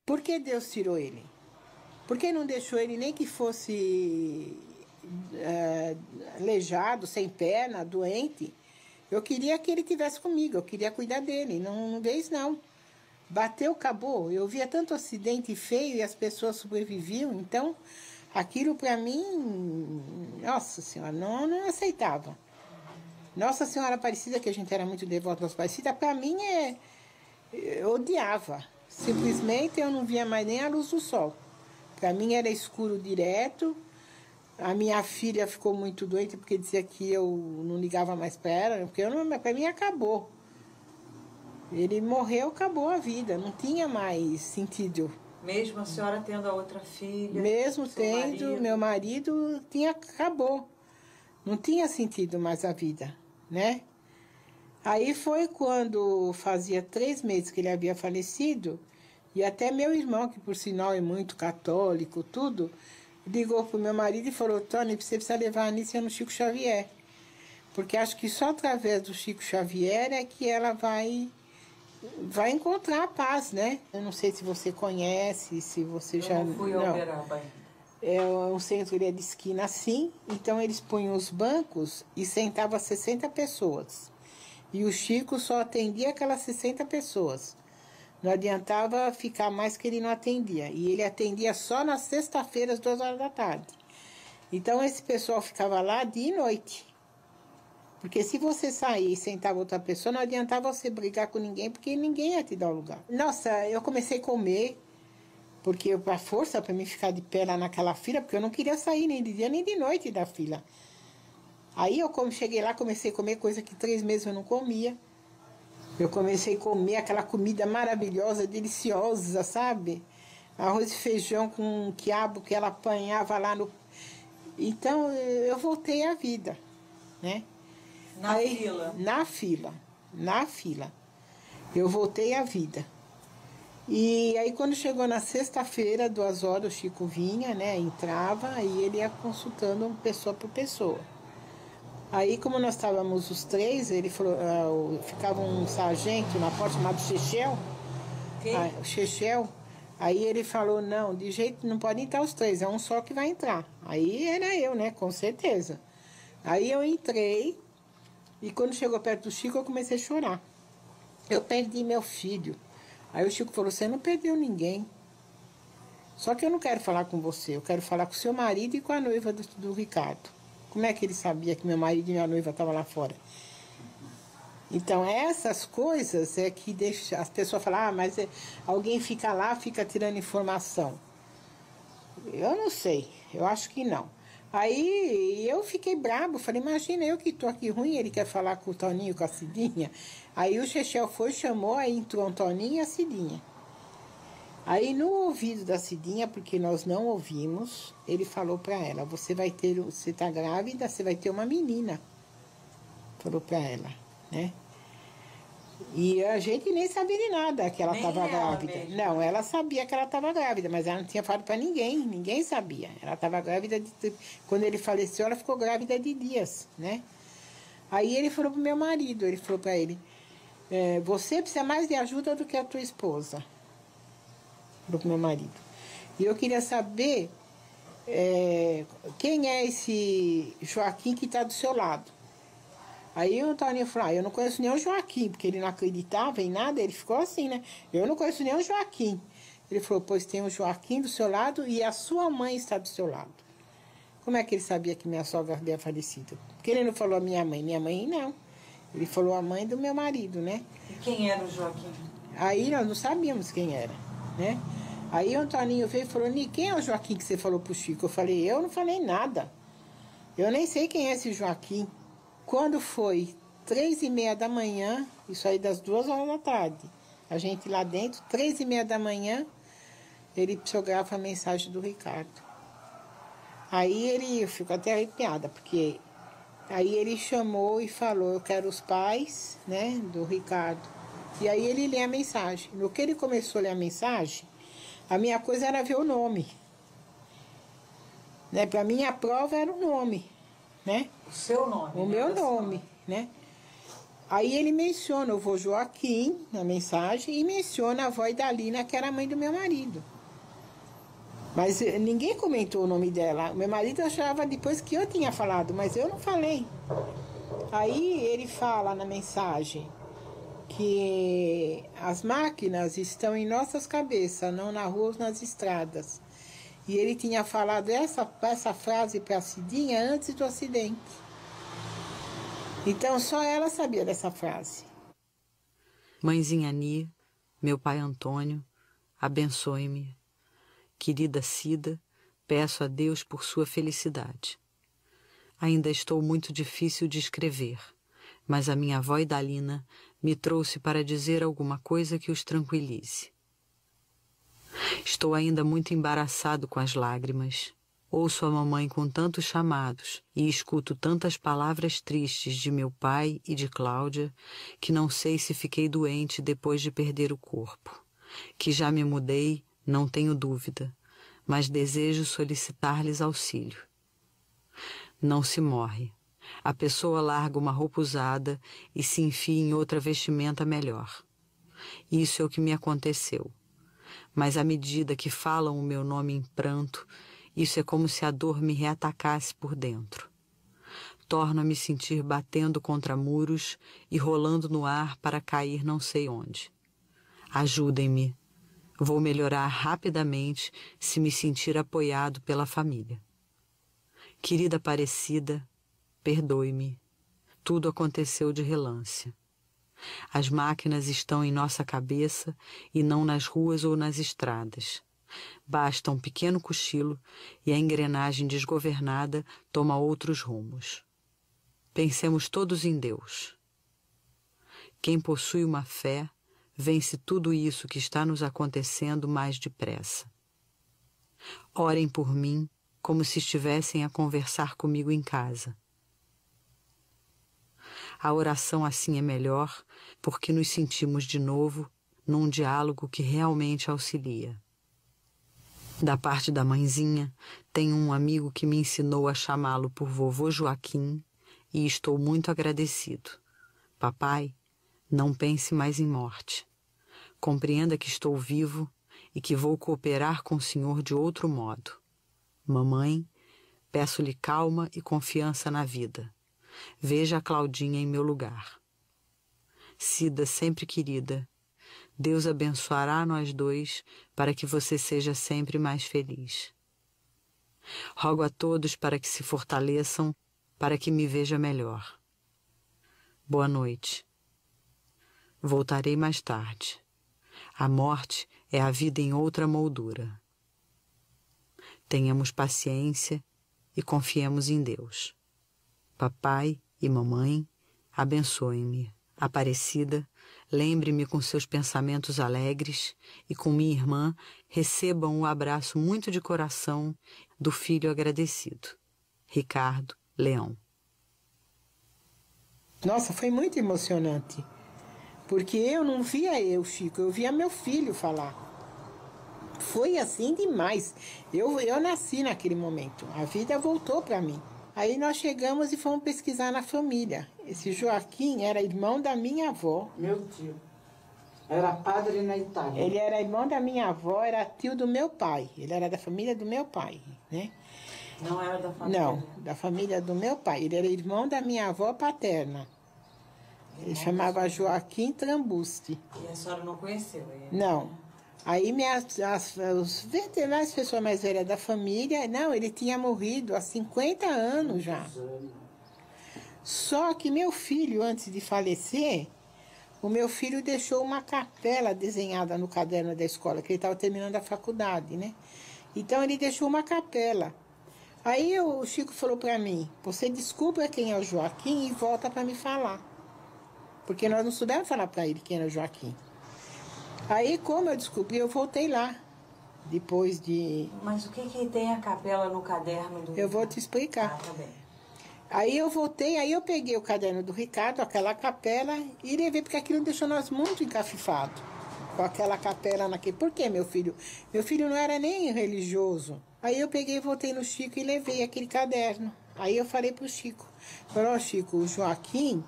Por que Deus tirou ele? Por que não deixou ele nem que fosse aleijado, sem perna, doente? Eu queria que ele tivesse comigo, eu queria cuidar dele, não vejo não. Bateu, acabou. Eu via tanto acidente feio e as pessoas sobreviviam, então aquilo para mim, nossa senhora, não aceitava. Nossa Senhora Aparecida, que a gente era muito devoto aos Aparecida, para mim eu odiava. Simplesmente eu não via mais nem a luz do sol. Para mim era escuro direto. A minha filha ficou muito doente porque dizia que eu não ligava mais para ela, porque para mim acabou. Ele morreu, acabou a vida, não tinha mais sentido. Mesmo a senhora tendo a outra filha? Mesmo tendo, meu marido acabou. Não tinha sentido mais a vida, né? Aí foi quando fazia 3 meses que ele havia falecido, e até meu irmão, que por sinal é muito católico, tudo, ligou pro meu marido e falou: Tony, você precisa levar a Anícia no Chico Xavier. Porque acho que só através do Chico Xavier é que ela vai encontrar a paz, né? Eu não sei se você conhece, se você já... Eu não fui ao Uberaba ainda. É um centro de esquina assim, então eles punham os bancos e sentavam 60 pessoas. E o Chico só atendia aquelas 60 pessoas. Não adiantava ficar mais que ele não atendia. E ele atendia só nas sexta-feiras, 2 horas da tarde. Então esse pessoal ficava lá dia e noite. Porque se você sair e sentava outra pessoa, não adiantava você brigar com ninguém, porque ninguém ia te dar o lugar. Nossa, eu comecei a comer, porque a força para mim ficar de pé lá naquela fila, porque eu não queria sair nem de dia nem de noite da fila. Aí eu cheguei lá, comecei a comer coisa que 3 meses eu não comia. Eu comecei a comer aquela comida maravilhosa, deliciosa, sabe? Arroz e feijão com quiabo que ela apanhava lá no... Então eu voltei à vida, né? Fila? Na fila. Eu voltei à vida. E aí quando chegou na sexta-feira, 2 horas, o Chico vinha, né? Entrava e ele ia consultando pessoa por pessoa. Aí como nós estávamos os 3, ele falou, ficava um sargento na porta chamado Chechel. O Chechel. Aí ele falou, não, de jeito não podem entrar os 3, é um só que vai entrar. Aí era eu, né? Com certeza. Aí eu entrei. E quando chegou perto do Chico, eu comecei a chorar. Eu perdi meu filho. Aí o Chico falou, você não perdeu ninguém. Só que eu não quero falar com você, eu quero falar com o seu marido e com a noiva do Ricardo. Como é que ele sabia que meu marido e minha noiva estavam lá fora? Então essas coisas é que deixa as pessoas falar, mas alguém fica lá, fica tirando informação. Eu não sei, eu acho que não. Aí eu fiquei brabo, falei, imagina eu que tô aqui ruim, ele quer falar com o Toninho, com a Cidinha. Aí o Chechel foi, chamou, aí entrou o Toninho e a Cidinha. Aí no ouvido da Cidinha, porque nós não ouvimos, ele falou pra ela, você tá grávida, você vai ter uma menina. Falou pra ela, né? E a gente nem sabia de nada que ela estava grávida. Mesmo. Não, ela sabia que ela estava grávida, mas ela não tinha falado para ninguém sabia. Ela estava grávida, quando ele faleceu, ela ficou grávida de dias, né? Aí ele falou pro meu marido, ele falou para ele, você precisa mais de ajuda do que a tua esposa. Falou pro meu marido. E eu queria saber quem é esse Joaquim que está do seu lado. Aí o Toninho falou, eu não conheço nem o Joaquim, porque ele não acreditava em nada, ele ficou assim, né? Eu não conheço nem o Joaquim. Ele falou, pois tem o Joaquim do seu lado e a sua mãe está do seu lado. Como é que ele sabia que minha sogra havia falecido? Porque ele não falou a minha mãe não. Ele falou a mãe do meu marido, né? E quem era o Joaquim? Aí nós não sabíamos quem era, né? Aí o Antoninho veio e falou, quem é o Joaquim que você falou pro Chico? Eu falei, eu não falei nada. Eu nem sei quem é esse Joaquim. Quando foi 3h30 da manhã, isso aí das 2 horas da tarde, a gente lá dentro, 3h30 da manhã, ele psicografa a mensagem do Ricardo. Aí eu fico até arrepiada, porque aí ele chamou e falou, eu quero os pais, né, do Ricardo. E aí ele lê a mensagem. No que ele começou a ler a mensagem, a minha coisa era ver o nome. Né? Para mim a prova era o nome, né? O seu nome? O meu nome, né? Aí ele menciona o vô Joaquim na mensagem e menciona a avó Idalina, que era a mãe do meu marido. Mas ninguém comentou o nome dela. Meu marido achava depois que eu tinha falado, mas eu não falei. Aí ele fala na mensagem que as máquinas estão em nossas cabeças, não na rua ou nas estradas. E ele tinha falado essa frase para a Cidinha antes do acidente. Então só ela sabia dessa frase. Mãezinha Ni, meu pai Antônio, abençoe-me. Querida Cida, peço a Deus por sua felicidade. Ainda estou muito difícil de escrever, mas a minha avó Idalina me trouxe para dizer alguma coisa que os tranquilize. Estou ainda muito embaraçado com as lágrimas. Ouço a mamãe com tantos chamados e escuto tantas palavras tristes de meu pai e de Cláudia que não sei se fiquei doente depois de perder o corpo. Que já me mudei, não tenho dúvida, mas desejo solicitar-lhes auxílio. Não se morre. A pessoa larga uma roupa usada e se enfia em outra vestimenta melhor. Isso é o que me aconteceu. Mas à medida que falam o meu nome em pranto, isso é como se a dor me reatacasse por dentro. Torno a me sentir batendo contra muros e rolando no ar para cair não sei onde. Ajudem-me. Vou melhorar rapidamente se me sentir apoiado pela família. Querida Aparecida, perdoe-me. Tudo aconteceu de relance. As máquinas estão em nossa cabeça e não nas ruas ou nas estradas. Basta um pequeno cochilo e a engrenagem desgovernada toma outros rumos. Pensemos todos em Deus. Quem possui uma fé vence tudo isso que está nos acontecendo mais depressa. Orem por mim como se estivessem a conversar comigo em casa. A oração assim é melhor porque nos sentimos de novo num diálogo que realmente auxilia. Da parte da mãezinha, tenho um amigo que me ensinou a chamá-lo por vovô Joaquim e estou muito agradecido. Papai, não pense mais em morte. Compreenda que estou vivo e que vou cooperar com o senhor de outro modo. Mamãe, peço-lhe calma e confiança na vida. Veja a Claudinha em meu lugar. Cida sempre querida, Deus abençoará nós dois para que você seja sempre mais feliz. Rogo a todos para que se fortaleçam, para que me veja melhor. Boa noite. Voltarei mais tarde. A morte é a vida em outra moldura. Tenhamos paciência e confiemos em Deus. Papai e mamãe, abençoem-me. Aparecida, lembre-me com seus pensamentos alegres e com minha irmã recebam um abraço muito de coração do filho agradecido. Ricardo Leão. Nossa, foi muito emocionante. Porque eu não via Chico, eu via meu filho falar. Foi assim demais. Eu nasci naquele momento. A vida voltou para mim. Aí nós chegamos e fomos pesquisar na família. Esse Joaquim era irmão da minha avó. Meu tio. Era padre na Itália. Ele era irmão da minha avó, era tio do meu pai. Ele era da família do meu pai, né? Não era da família? Não, da família do meu pai. Ele era irmão da minha avó paterna. Ele chamava Joaquim Trambusti. E a senhora não conheceu ele? Não. Aí os veterinários, as pessoas mais velhas da família, não, ele tinha morrido há 50 anos já. Só que meu filho, antes de falecer, o meu filho deixou uma capela desenhada no caderno da escola, que ele estava terminando a faculdade, né? Então ele deixou uma capela. Aí o Chico falou para mim, você descubra quem é o Joaquim e volta para me falar. Porque nós não soubemos falar para ele quem era o Joaquim. Aí, como eu descobri, eu voltei lá, depois de... Mas o que tem a capela no caderno do... Eu vou te explicar. Ah, tá bem. Aí eu voltei, aí eu peguei o caderno do Ricardo, aquela capela, e levei, porque aquilo deixou nós muito encafifados, com aquela capela naquele... Por quê, meu filho? Meu filho não era nem religioso. Aí eu peguei, voltei no Chico e levei aquele caderno. Aí eu falei pro Chico, falei, ó Chico, o Joaquim...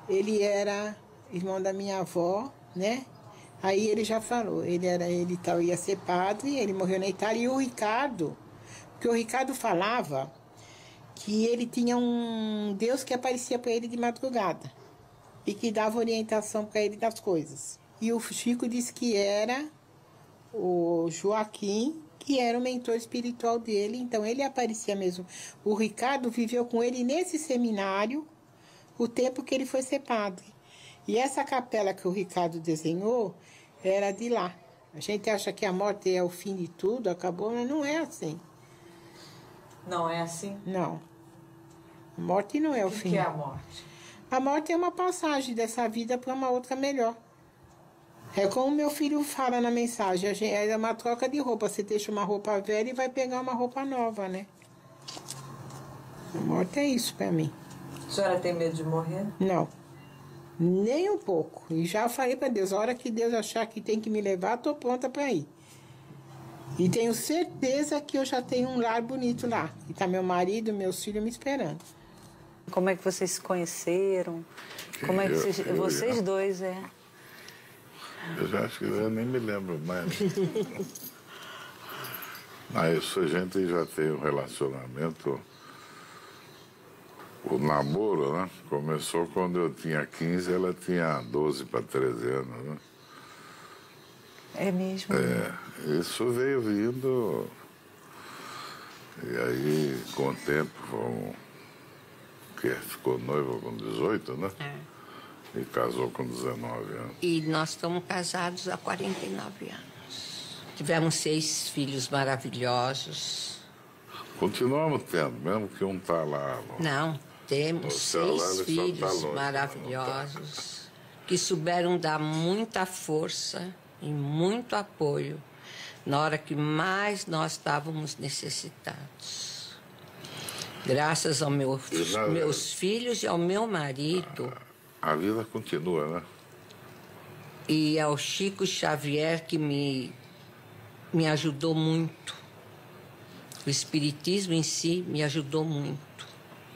ele era irmão da minha avó, né? Aí ele já falou, ele ia ser padre, ele morreu na Itália. E o Ricardo, porque o Ricardo falava que ele tinha um Deus que aparecia para ele de madrugada e que dava orientação para ele das coisas. E o Chico disse que era o Joaquim, que era o mentor espiritual dele, então ele aparecia mesmo. O Ricardo viveu com ele nesse seminário o tempo que ele foi ser padre. E essa capela que o Ricardo desenhou era de lá. A gente acha que a morte é o fim de tudo, acabou, mas não é assim. Não é assim? Não. A morte não é o fim. O que é a morte? A morte é uma passagem dessa vida para uma outra melhor. É como meu filho fala na mensagem, é uma troca de roupa. Você deixa uma roupa velha e vai pegar uma roupa nova, né? A morte é isso para mim. A senhora tem medo de morrer? Não. Nem um pouco. E já falei para Deus, a hora que Deus achar que tem que me levar, estou pronta para ir. E tenho certeza que eu já tenho um lar bonito lá. E tá meu marido, meus filhos me esperando. Como é que vocês se conheceram? Como é que vocês dois, Eu já acho que eu nem me lembro mais. Mas isso a gente já tem um relacionamento. O namoro, né? Começou quando eu tinha 15, ela tinha 12 para 13 anos, né? É mesmo? Isso veio vindo. E aí, com o tempo, ficou noiva com 18, né? E casou com 19 anos. E nós estamos casados há 49 anos. Tivemos 6 filhos maravilhosos. Continuamos tendo, mesmo que um tá lá. Não, temos céu, 6 filhos tá longe, maravilhosos que souberam dar muita força e muito apoio na hora que mais nós estávamos necessitados. Graças aos meus filhos e ao meu marido. A vida continua, né? E ao Chico Xavier, que me ajudou muito. O espiritismo em si me ajudou muito.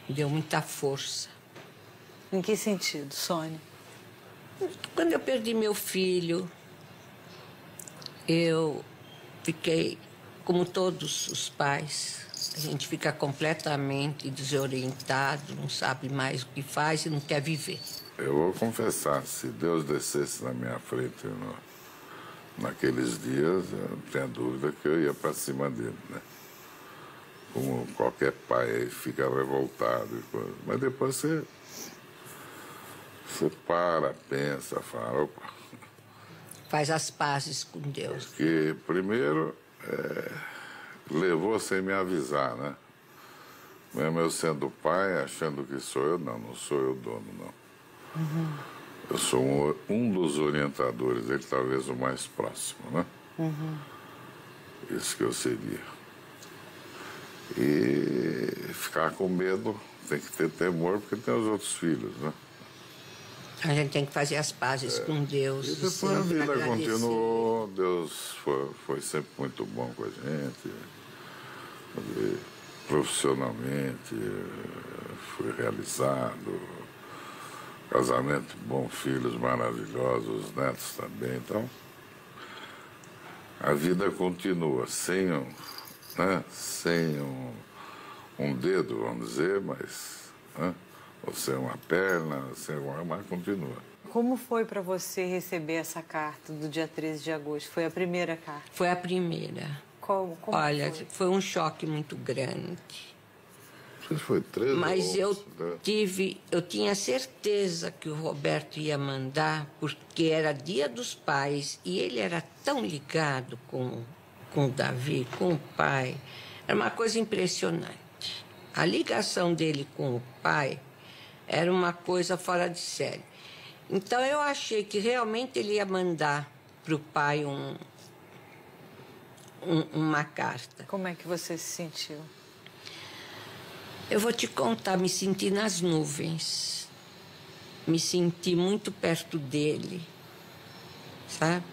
Me deu muita força. Em que sentido, Sônia? Quando eu perdi meu filho, eu fiquei, como todos os pais, a gente fica completamente desorientado, não sabe mais o que faz e não quer viver. Eu vou confessar, se Deus descesse na minha frente naqueles dias, eu não tenho dúvida que eu ia para cima dele, né? Como qualquer pai aí fica revoltado e coisa. Mas depois você para, pensa, fala, opa. Faz as pazes com Deus. Porque primeiro levou sem me avisar, né? Mesmo eu sendo pai, achando que sou eu, não sou eu o dono, não. Uhum. Eu sou um dos orientadores, ele talvez o mais próximo, né? Uhum. Isso que eu seria. E ficar com medo, tem que ter temor, porque tem os outros filhos, né? A gente tem que fazer as pazes com Deus. E depois a vida continuou, Deus foi sempre muito bom com a gente. Profissionalmente, fui realizado. Casamento bom, filhos maravilhosos, netos também. Então, a vida continua sem um dedo, vamos dizer, mas ou sem uma perna, mas continua. Como foi para você receber essa carta do dia 13 de agosto? Foi a primeira carta? Foi a primeira. Como Olha, foi um choque muito grande. Foi 13 Mas eu tinha certeza que o Roberto ia mandar, porque era Dia dos Pais e ele era tão ligado com o Davi, com o pai. Era uma coisa impressionante. A ligação dele com o pai era uma coisa fora de série. Então eu achei que realmente ele ia mandar para o pai uma carta. Como é que você se sentiu? Eu vou te contar, me senti nas nuvens. Me senti muito perto dele, sabe?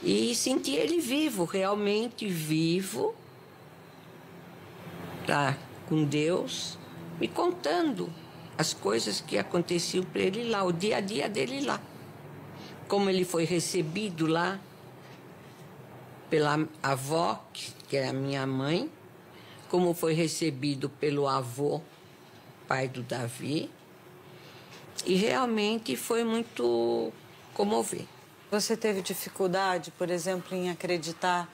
E senti ele vivo, realmente vivo, lá com Deus, me contando as coisas que aconteciam para ele lá, o dia a dia dele lá. Como ele foi recebido lá pela avó, que era minha mãe, como foi recebido pelo avô, pai do Davi, e realmente foi muito comovente. Você teve dificuldade, por exemplo, em acreditar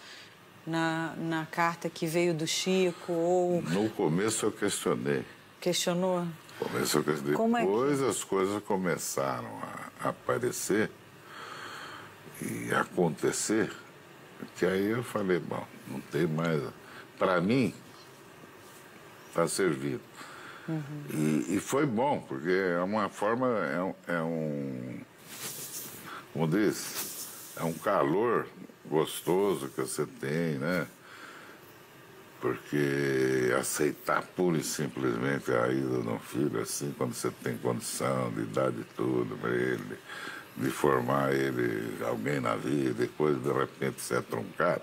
na carta que veio do Chico ou... No começo eu questionei. Questionou? No começo eu questionei. Depois as coisas começaram a aparecer e acontecer, que aí eu falei, bom, não tem mais... Para mim, está servido. E foi bom, porque é uma forma, como diz, é um calor gostoso que você tem, né? Porque aceitar pura e simplesmente a ida de um filho, assim, quando você tem condição de dar de tudo para ele, de formar ele, alguém na vida, depois de repente você é truncado,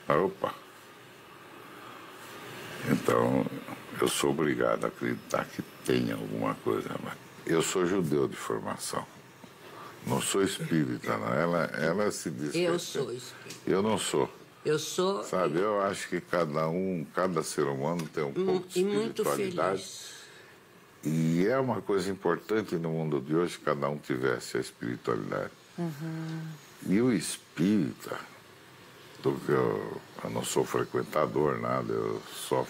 opa! Então, eu sou obrigado a acreditar que tem alguma coisa. Mas eu sou judeu de formação. Não sou espírita, não. Ela se diz. Eu sou espírita. Eu não sou. Eu sou... Sabe, eu acho que cada ser humano tem um pouco de espiritualidade. E muito feliz. E é uma coisa importante no mundo de hoje que cada um tivesse a espiritualidade. E o espírita, porque eu não sou frequentador, nada, eu só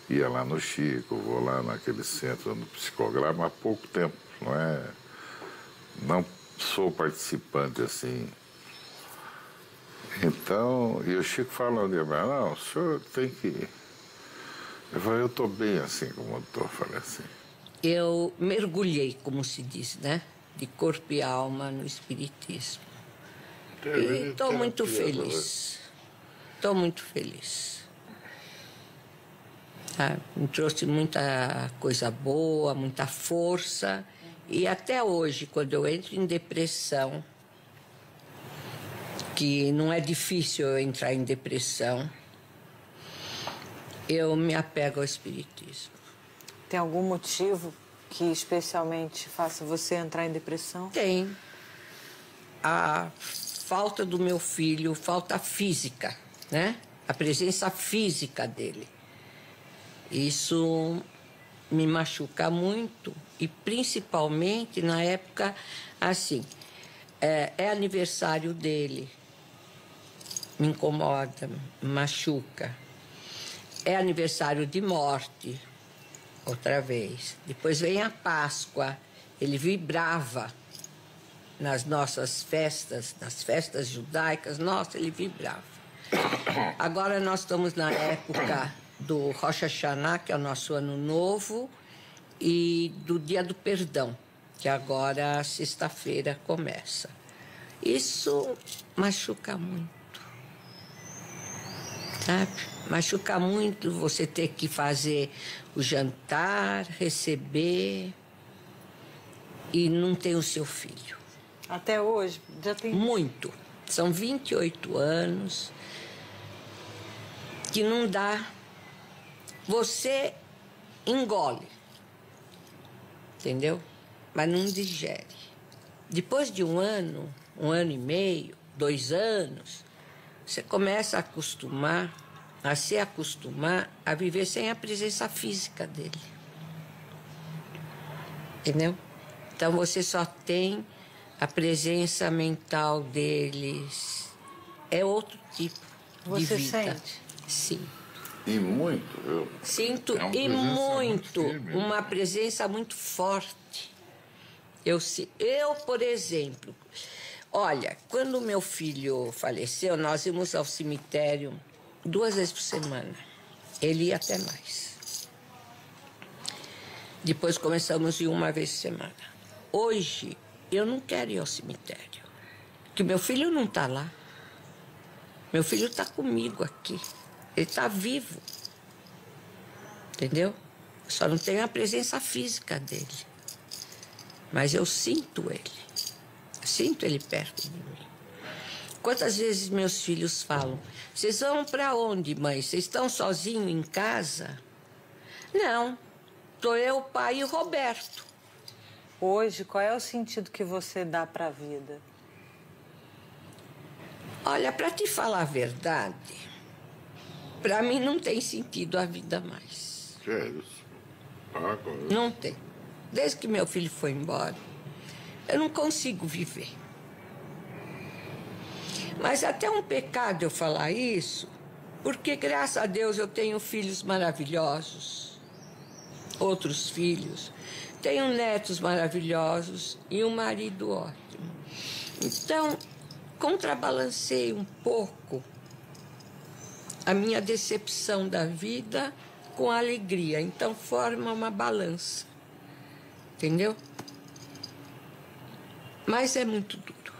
ia lá no Chico, vou lá naquele centro no psicograma há pouco tempo, não sou participante assim. Então, e o Chico fala um dia, não, o senhor tem que... Eu falei, eu estou bem assim como eu estou, falei assim. Eu mergulhei, como se diz, né? De corpo e alma no espiritismo. E estou muito feliz. Estou muito feliz. Me trouxe muita coisa boa, muita força. E até hoje, quando eu entro em depressão, que não é difícil eu entrar em depressão, eu me apego ao espiritismo. Tem algum motivo que especialmente faça você entrar em depressão? Tem. A falta do meu filho, falta física, né? A presença física dele. Isso me machuca muito e principalmente na época, assim, é aniversário dele, me incomoda, me machuca. É aniversário de morte, outra vez. Depois vem a Páscoa, ele vibrava nas nossas festas, nas festas judaicas, nossa, ele vibrava. Agora nós estamos na época do Rosh Hashanah, que é o nosso ano novo, e do Dia do Perdão, que agora, sexta-feira, começa. Isso machuca muito, sabe? Machuca muito você ter que fazer o jantar, receber e não ter o seu filho. Até hoje? Já tem... Muito. São 28 anos que não dá. Você engole, entendeu? Mas não digere. Depois de um ano e meio, 2 anos, você começa a se acostumar a viver sem a presença física dele. Entendeu? Então você só tem a presença mental deles. É outro tipo de vida. Você sente? Sim. E muito, eu... Sinto e muito, uma presença muito forte. Eu, por exemplo, olha, quando meu filho faleceu, nós íamos ao cemitério 2 vezes por semana. Ele ia até mais. Depois começamos a ir 1 vez por semana. Hoje, eu não quero ir ao cemitério, porque meu filho não está lá. Meu filho está comigo aqui. Ele está vivo. Entendeu? Só não tenho a presença física dele. Mas eu sinto ele. Sinto ele perto de mim. Quantas vezes meus filhos falam, vocês vão para onde, mãe? Vocês estão sozinhos em casa? Não. Sou eu, o pai e o Roberto. Hoje, qual é o sentido que você dá para a vida? Olha, para te falar a verdade, para mim não tem sentido a vida mais. Sério? Não tem. Desde que meu filho foi embora, eu não consigo viver. Mas até um pecado eu falar isso, porque graças a Deus eu tenho filhos maravilhosos, outros filhos, tenho netos maravilhosos e um marido ótimo. Então, contrabalancei um pouco a minha decepção da vida com a alegria. Então, forma uma balança. Entendeu? Mas é muito duro.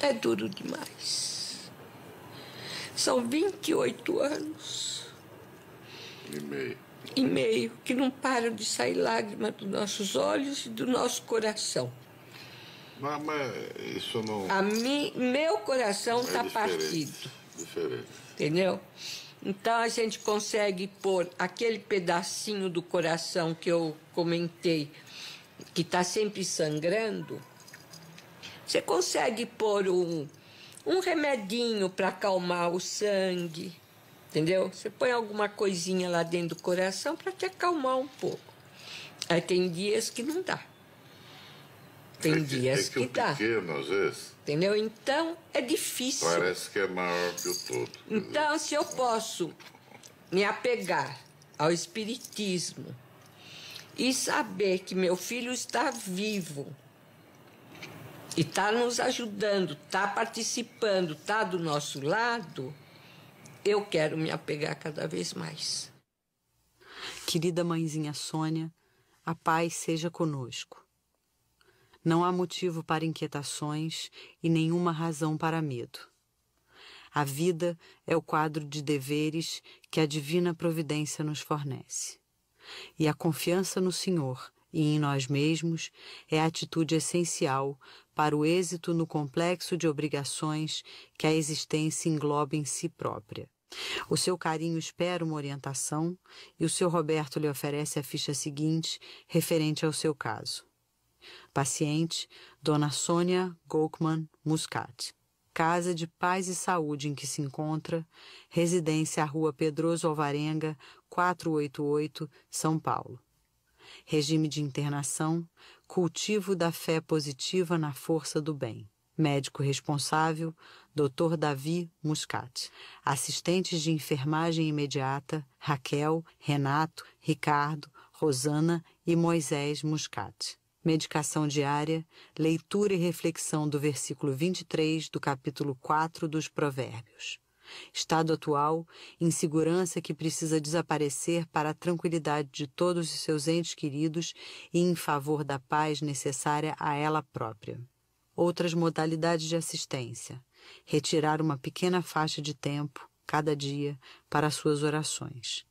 É duro demais. São 28 anos. E meio que não param de sair lágrimas dos nossos olhos e do nosso coração. Mas isso não... Meu coração está partido. Diferente. Entendeu? Então a gente consegue pôr aquele pedacinho do coração que eu comentei, que está sempre sangrando. Você consegue pôr um remedinho para acalmar o sangue, entendeu? Você põe alguma coisinha lá dentro do coração para te acalmar um pouco. Aí tem dias que não dá. Tem dias que dá. Pequeno, às vezes. Entendeu? Então, é difícil. Parece que é maior que o todo. Então, se eu posso me apegar ao espiritismo e saber que meu filho está vivo e está nos ajudando, está participando, está do nosso lado, eu quero me apegar cada vez mais. Querida mãezinha Sônia, a paz seja conosco. Não há motivo para inquietações e nenhuma razão para medo. A vida é o quadro de deveres que a divina providência nos fornece. E a confiança no Senhor e em nós mesmos é a atitude essencial para o êxito no complexo de obrigações que a existência engloba em si própria. O seu carinho espera uma orientação e o seu Roberto lhe oferece a ficha seguinte referente ao seu caso. Paciente, Dona Sônia Goldman Muscat. Casa de Paz e Saúde em que se encontra, residência à Rua Pedroso Alvarenga, 488, São Paulo. Regime de internação, cultivo da fé positiva na força do bem. Médico responsável, Dr. Davi Muscat. Assistentes de enfermagem imediata, Raquel, Renato, Ricardo, Rosana e Moisés Muscat. Medicação diária, leitura e reflexão do versículo 23 do capítulo 4 dos Provérbios. Estado atual, insegurança que precisa desaparecer para a tranquilidade de todos os seus entes queridos e em favor da paz necessária a ela própria. Outras modalidades de assistência. Retirar uma pequena faixa de tempo, cada dia, para suas orações.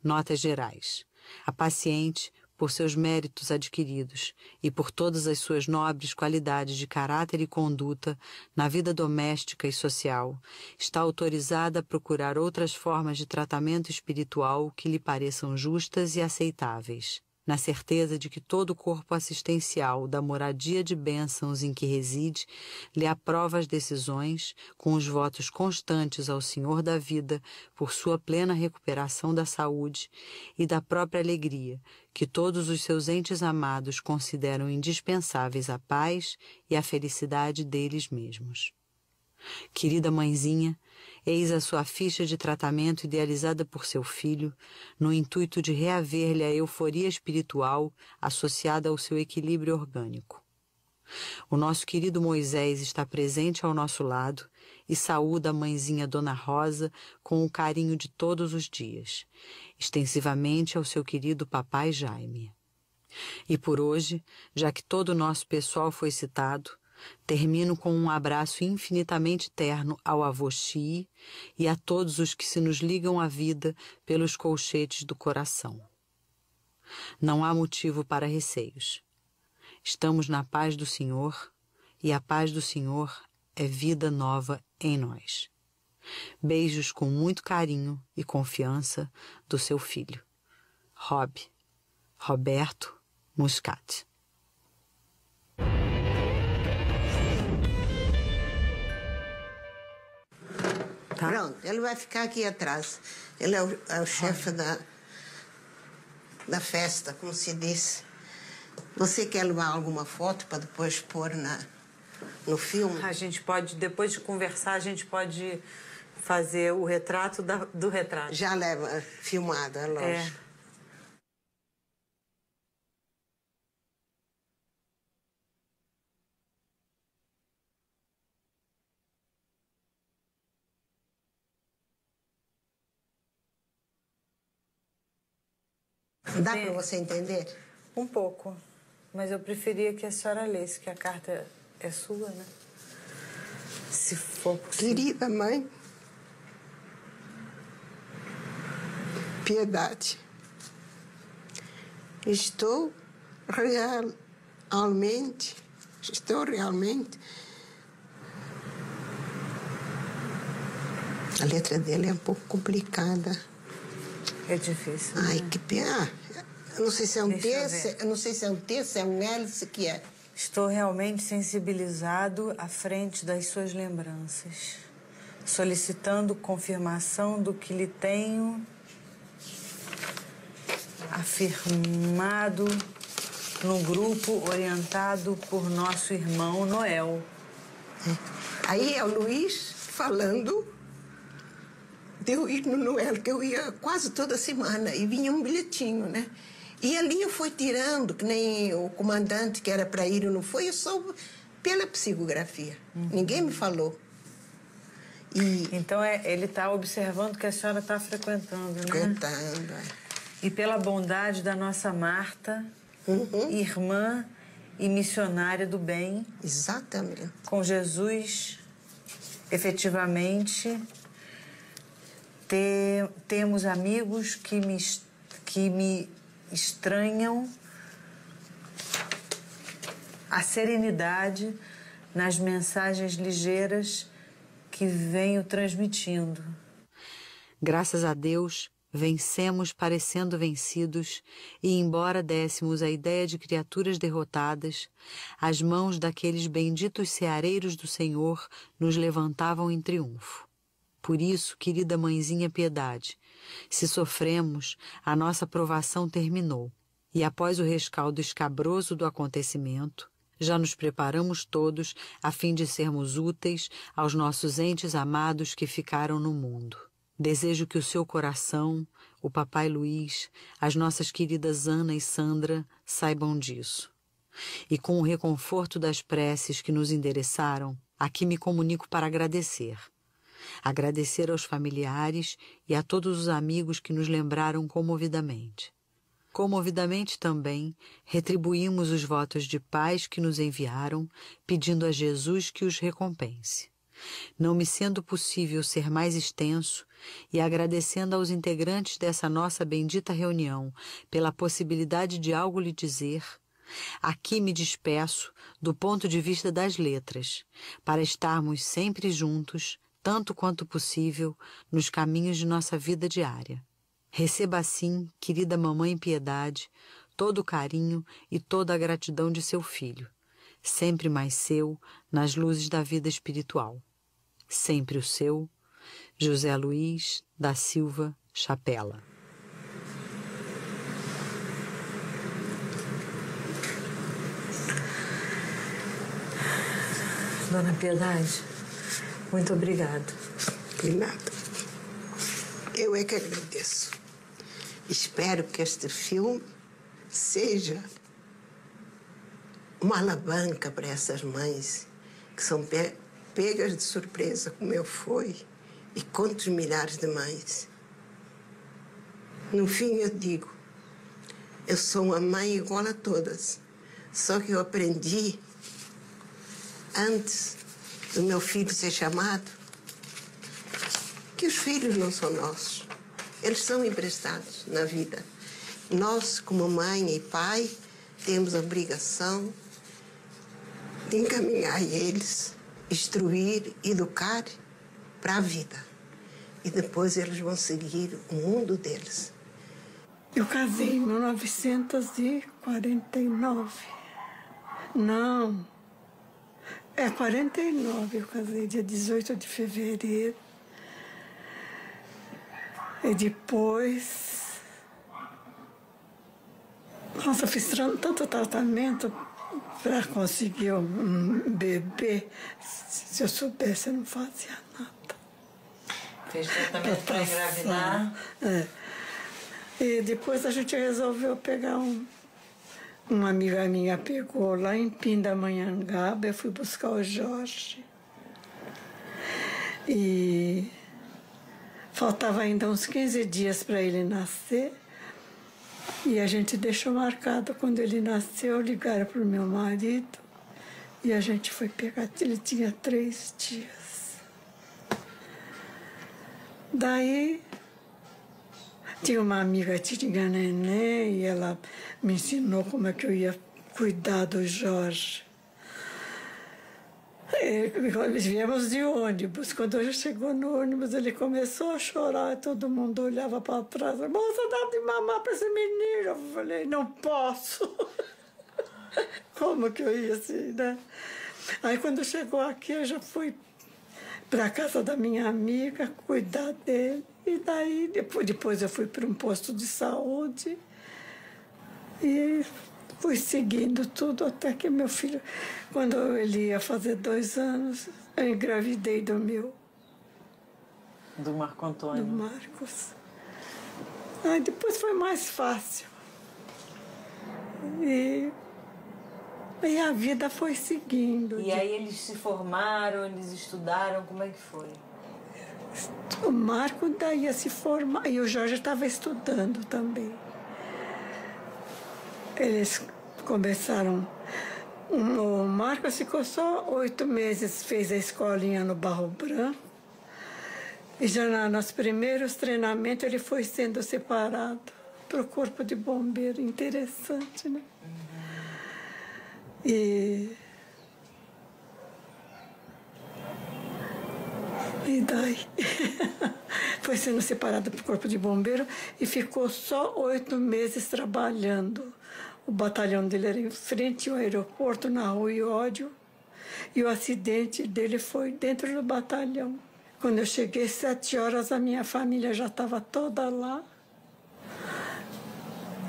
Notas gerais. A paciente, por seus méritos adquiridos e por todas as suas nobres qualidades de caráter e conduta na vida doméstica e social, está autorizada a procurar outras formas de tratamento espiritual que lhe pareçam justas e aceitáveis, na certeza de que todo o corpo assistencial da moradia de bênçãos em que reside lhe aprova as decisões, com os votos constantes ao Senhor da vida por sua plena recuperação da saúde e da própria alegria, que todos os seus entes amados consideram indispensáveis à paz e à felicidade deles mesmos. Querida mãezinha, eis a sua ficha de tratamento idealizada por seu filho, no intuito de reaver-lhe a euforia espiritual associada ao seu equilíbrio orgânico. O nosso querido Moisés está presente ao nosso lado e saúda a mãezinha Dona Rosa com o carinho de todos os dias, extensivamente ao seu querido papai Jaime. E por hoje, já que todo o nosso pessoal foi citado, termino com um abraço infinitamente terno ao avô Xi e a todos os que se nos ligam à vida pelos colchetes do coração. Não há motivo para receios. Estamos na paz do Senhor e a paz do Senhor é vida nova em nós. Beijos com muito carinho e confiança do seu filho, Rob Roberto Muscat. Tá. Pronto, ele vai ficar aqui atrás. Ele é o chefe da festa, como se diz. Você quer levar alguma foto para depois pôr no filme? A gente pode, depois de conversar, a gente pode fazer o retrato do retrato. Já leva filmado, é lógico. Dá para você entender? Um pouco. Mas eu preferia que a senhora lesse, que a carta é sua, né? Se for possível. Querida mãe, Piedade, estou realmente. A letra dele é um pouco complicada. É difícil. Ai, que pena. Eu não sei se é um T, eu não sei se é um T, se é um L, se que é. Estou realmente sensibilizado à frente das suas lembranças, solicitando confirmação do que lhe tenho afirmado no grupo orientado por nosso irmão Noel. Aí é o Luiz falando de eu ir no Noel, que eu ia quase toda semana, e vinha um bilhetinho, né? E ali eu fui tirando, que nem o comandante que era para ir ou não foi, eu soube pela psicografia. Ninguém me falou. Então ele está observando que a senhora está frequentando, né? Frequentando, é. E pela bondade da nossa Marta, irmã e missionária do bem. Exatamente. Com Jesus, efetivamente, temos amigos que me estranham a serenidade nas mensagens ligeiras que venho transmitindo. Graças a Deus, vencemos parecendo vencidos, e embora dessemos a ideia de criaturas derrotadas, as mãos daqueles benditos ceareiros do Senhor nos levantavam em triunfo. Por isso, querida mãezinha Piedade, se sofremos, a nossa provação terminou, e após o rescaldo escabroso do acontecimento, já nos preparamos todos a fim de sermos úteis aos nossos entes amados que ficaram no mundo. Desejo que o seu coração, o papai Luiz, as nossas queridas Ana e Sandra saibam disso. E com o reconforto das preces que nos endereçaram, aqui me comunico para agradecer. Agradecer aos familiares e a todos os amigos que nos lembraram comovidamente. Comovidamente também retribuímos os votos de paz que nos enviaram, pedindo a Jesus que os recompense. Não me sendo possível ser mais extenso, e agradecendo aos integrantes dessa nossa bendita reunião pela possibilidade de algo lhe dizer, aqui me despeço do ponto de vista das letras, para estarmos sempre juntos, tanto quanto possível, nos caminhos de nossa vida diária. Receba assim, querida mamãe Piedade, todo o carinho e toda a gratidão de seu filho, sempre mais seu, nas luzes da vida espiritual. Sempre o seu, José Luiz da Silva Chapela. Dona Piedade, muito obrigado. De nada. Eu é que agradeço. Espero que este filme seja uma alavanca para essas mães que são pegas de surpresa, como eu fui, e quantos milhares de mães. No fim, eu digo, eu sou uma mãe igual a todas, só que eu aprendi, antes do meu filho ser chamado, que os filhos não são nossos. Eles são emprestados na vida. Nós, como mãe e pai, temos a obrigação de encaminhar eles, instruir, educar para a vida. E depois eles vão seguir o mundo deles. Eu casei em 1949. Não, 49 eu casei, dia 18 de fevereiro. E depois... Nossa, fiz tanto tratamento para conseguir um bebê. Se eu soubesse, eu não fazia nada. Fez tratamento para engravidar? É. E depois a gente resolveu pegar uma amiga minha pegou lá em Pindamonhangaba, eu fui buscar o Jorge. E faltava ainda uns 15 dias para ele nascer. E a gente deixou marcado quando ele nasceu, ligaram para o meu marido. E a gente foi pegar, ele tinha 3 dias. Daí, tinha uma amiga que tinha neném e ela me ensinou como é que eu ia cuidar do Jorge. Nós viemos de ônibus. Quando a gente chegou no ônibus, ele começou a chorar. Todo mundo olhava para trás. Moça, dá de mamar para esse menino. Eu falei, não posso. Como que eu ia assim, né? Aí, quando chegou aqui, eu já fui para a casa da minha amiga, cuidar dele. E daí, depois eu fui para um posto de saúde. E fui seguindo tudo até que meu filho, quando ele ia fazer 2 anos, eu engravidei do meu. Do Marco Antônio. Do Marcos. Aí depois foi mais fácil. E a vida foi seguindo. E aí eles se formaram, eles estudaram, como é que foi? O Marco daí ia se formar, e o Jorge estava estudando também. Eles começaram... O Marcos ficou só 8 meses, fez a escolinha no Barro Branco. E já nos primeiros treinamentos ele foi sendo separado para o Corpo de Bombeiro. Interessante, né? E daí foi sendo separado para o Corpo de Bombeiro e ficou só 8 meses trabalhando. O batalhão dele era em frente ao aeroporto, na Rua Iódio, e o acidente dele foi dentro do batalhão. Quando eu cheguei, 7 horas, a minha família já estava toda lá.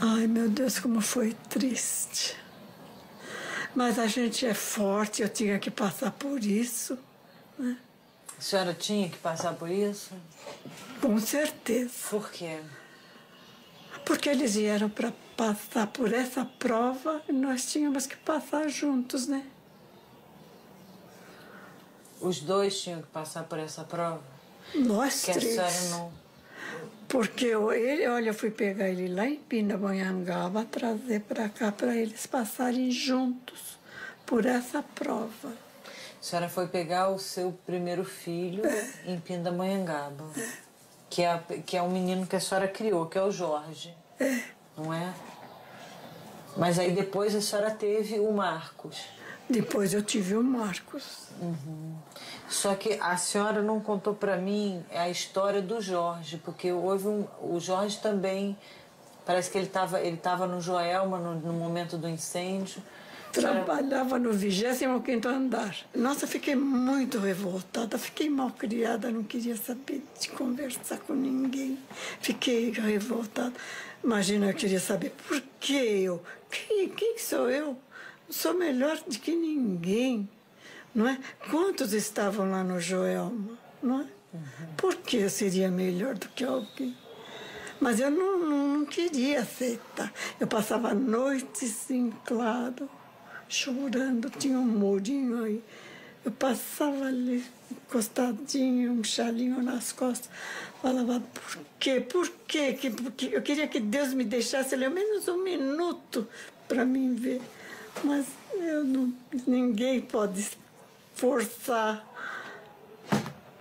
Ai, meu Deus, como foi triste. Mas a gente é forte, eu tinha que passar por isso, né? A senhora tinha que passar por isso? Com certeza. Por quê? Porque eles vieram para passar por essa prova e nós tínhamos que passar juntos, né? Os dois tinham que passar por essa prova? Nós que 3. A senhora não... Porque eu fui pegar ele lá em Pindamonhangaba, trazer para cá para eles passarem juntos por essa prova. A senhora foi pegar o seu primeiro filho em Pindamonhangaba, que é um menino que a senhora criou, que é o Jorge. Não é? Mas aí depois a senhora teve o Marcos. Depois eu tive o Marcos. Só que a senhora não contou para mim a história do Jorge, porque o Jorge também, parece que ele estava no Joelma no momento do incêndio. Trabalhava no 25º andar. Nossa, fiquei muito revoltada, fiquei mal criada, não queria saber de conversar com ninguém. Fiquei revoltada. Imagina, eu queria saber por que eu? Quem sou eu? Não sou melhor do que ninguém, não é? Quantos estavam lá no Joelma, não é? Por que eu seria melhor do que alguém? Mas eu não queria aceitar. Eu passava noites em claro, chorando, tinha um murinho aí. Eu passava ali, encostadinho, um chalinho nas costas. Falava, por quê? Por quê? Porque eu queria que Deus me deixasse ali ao menos 1 minuto para mim ver. Mas ninguém pode forçar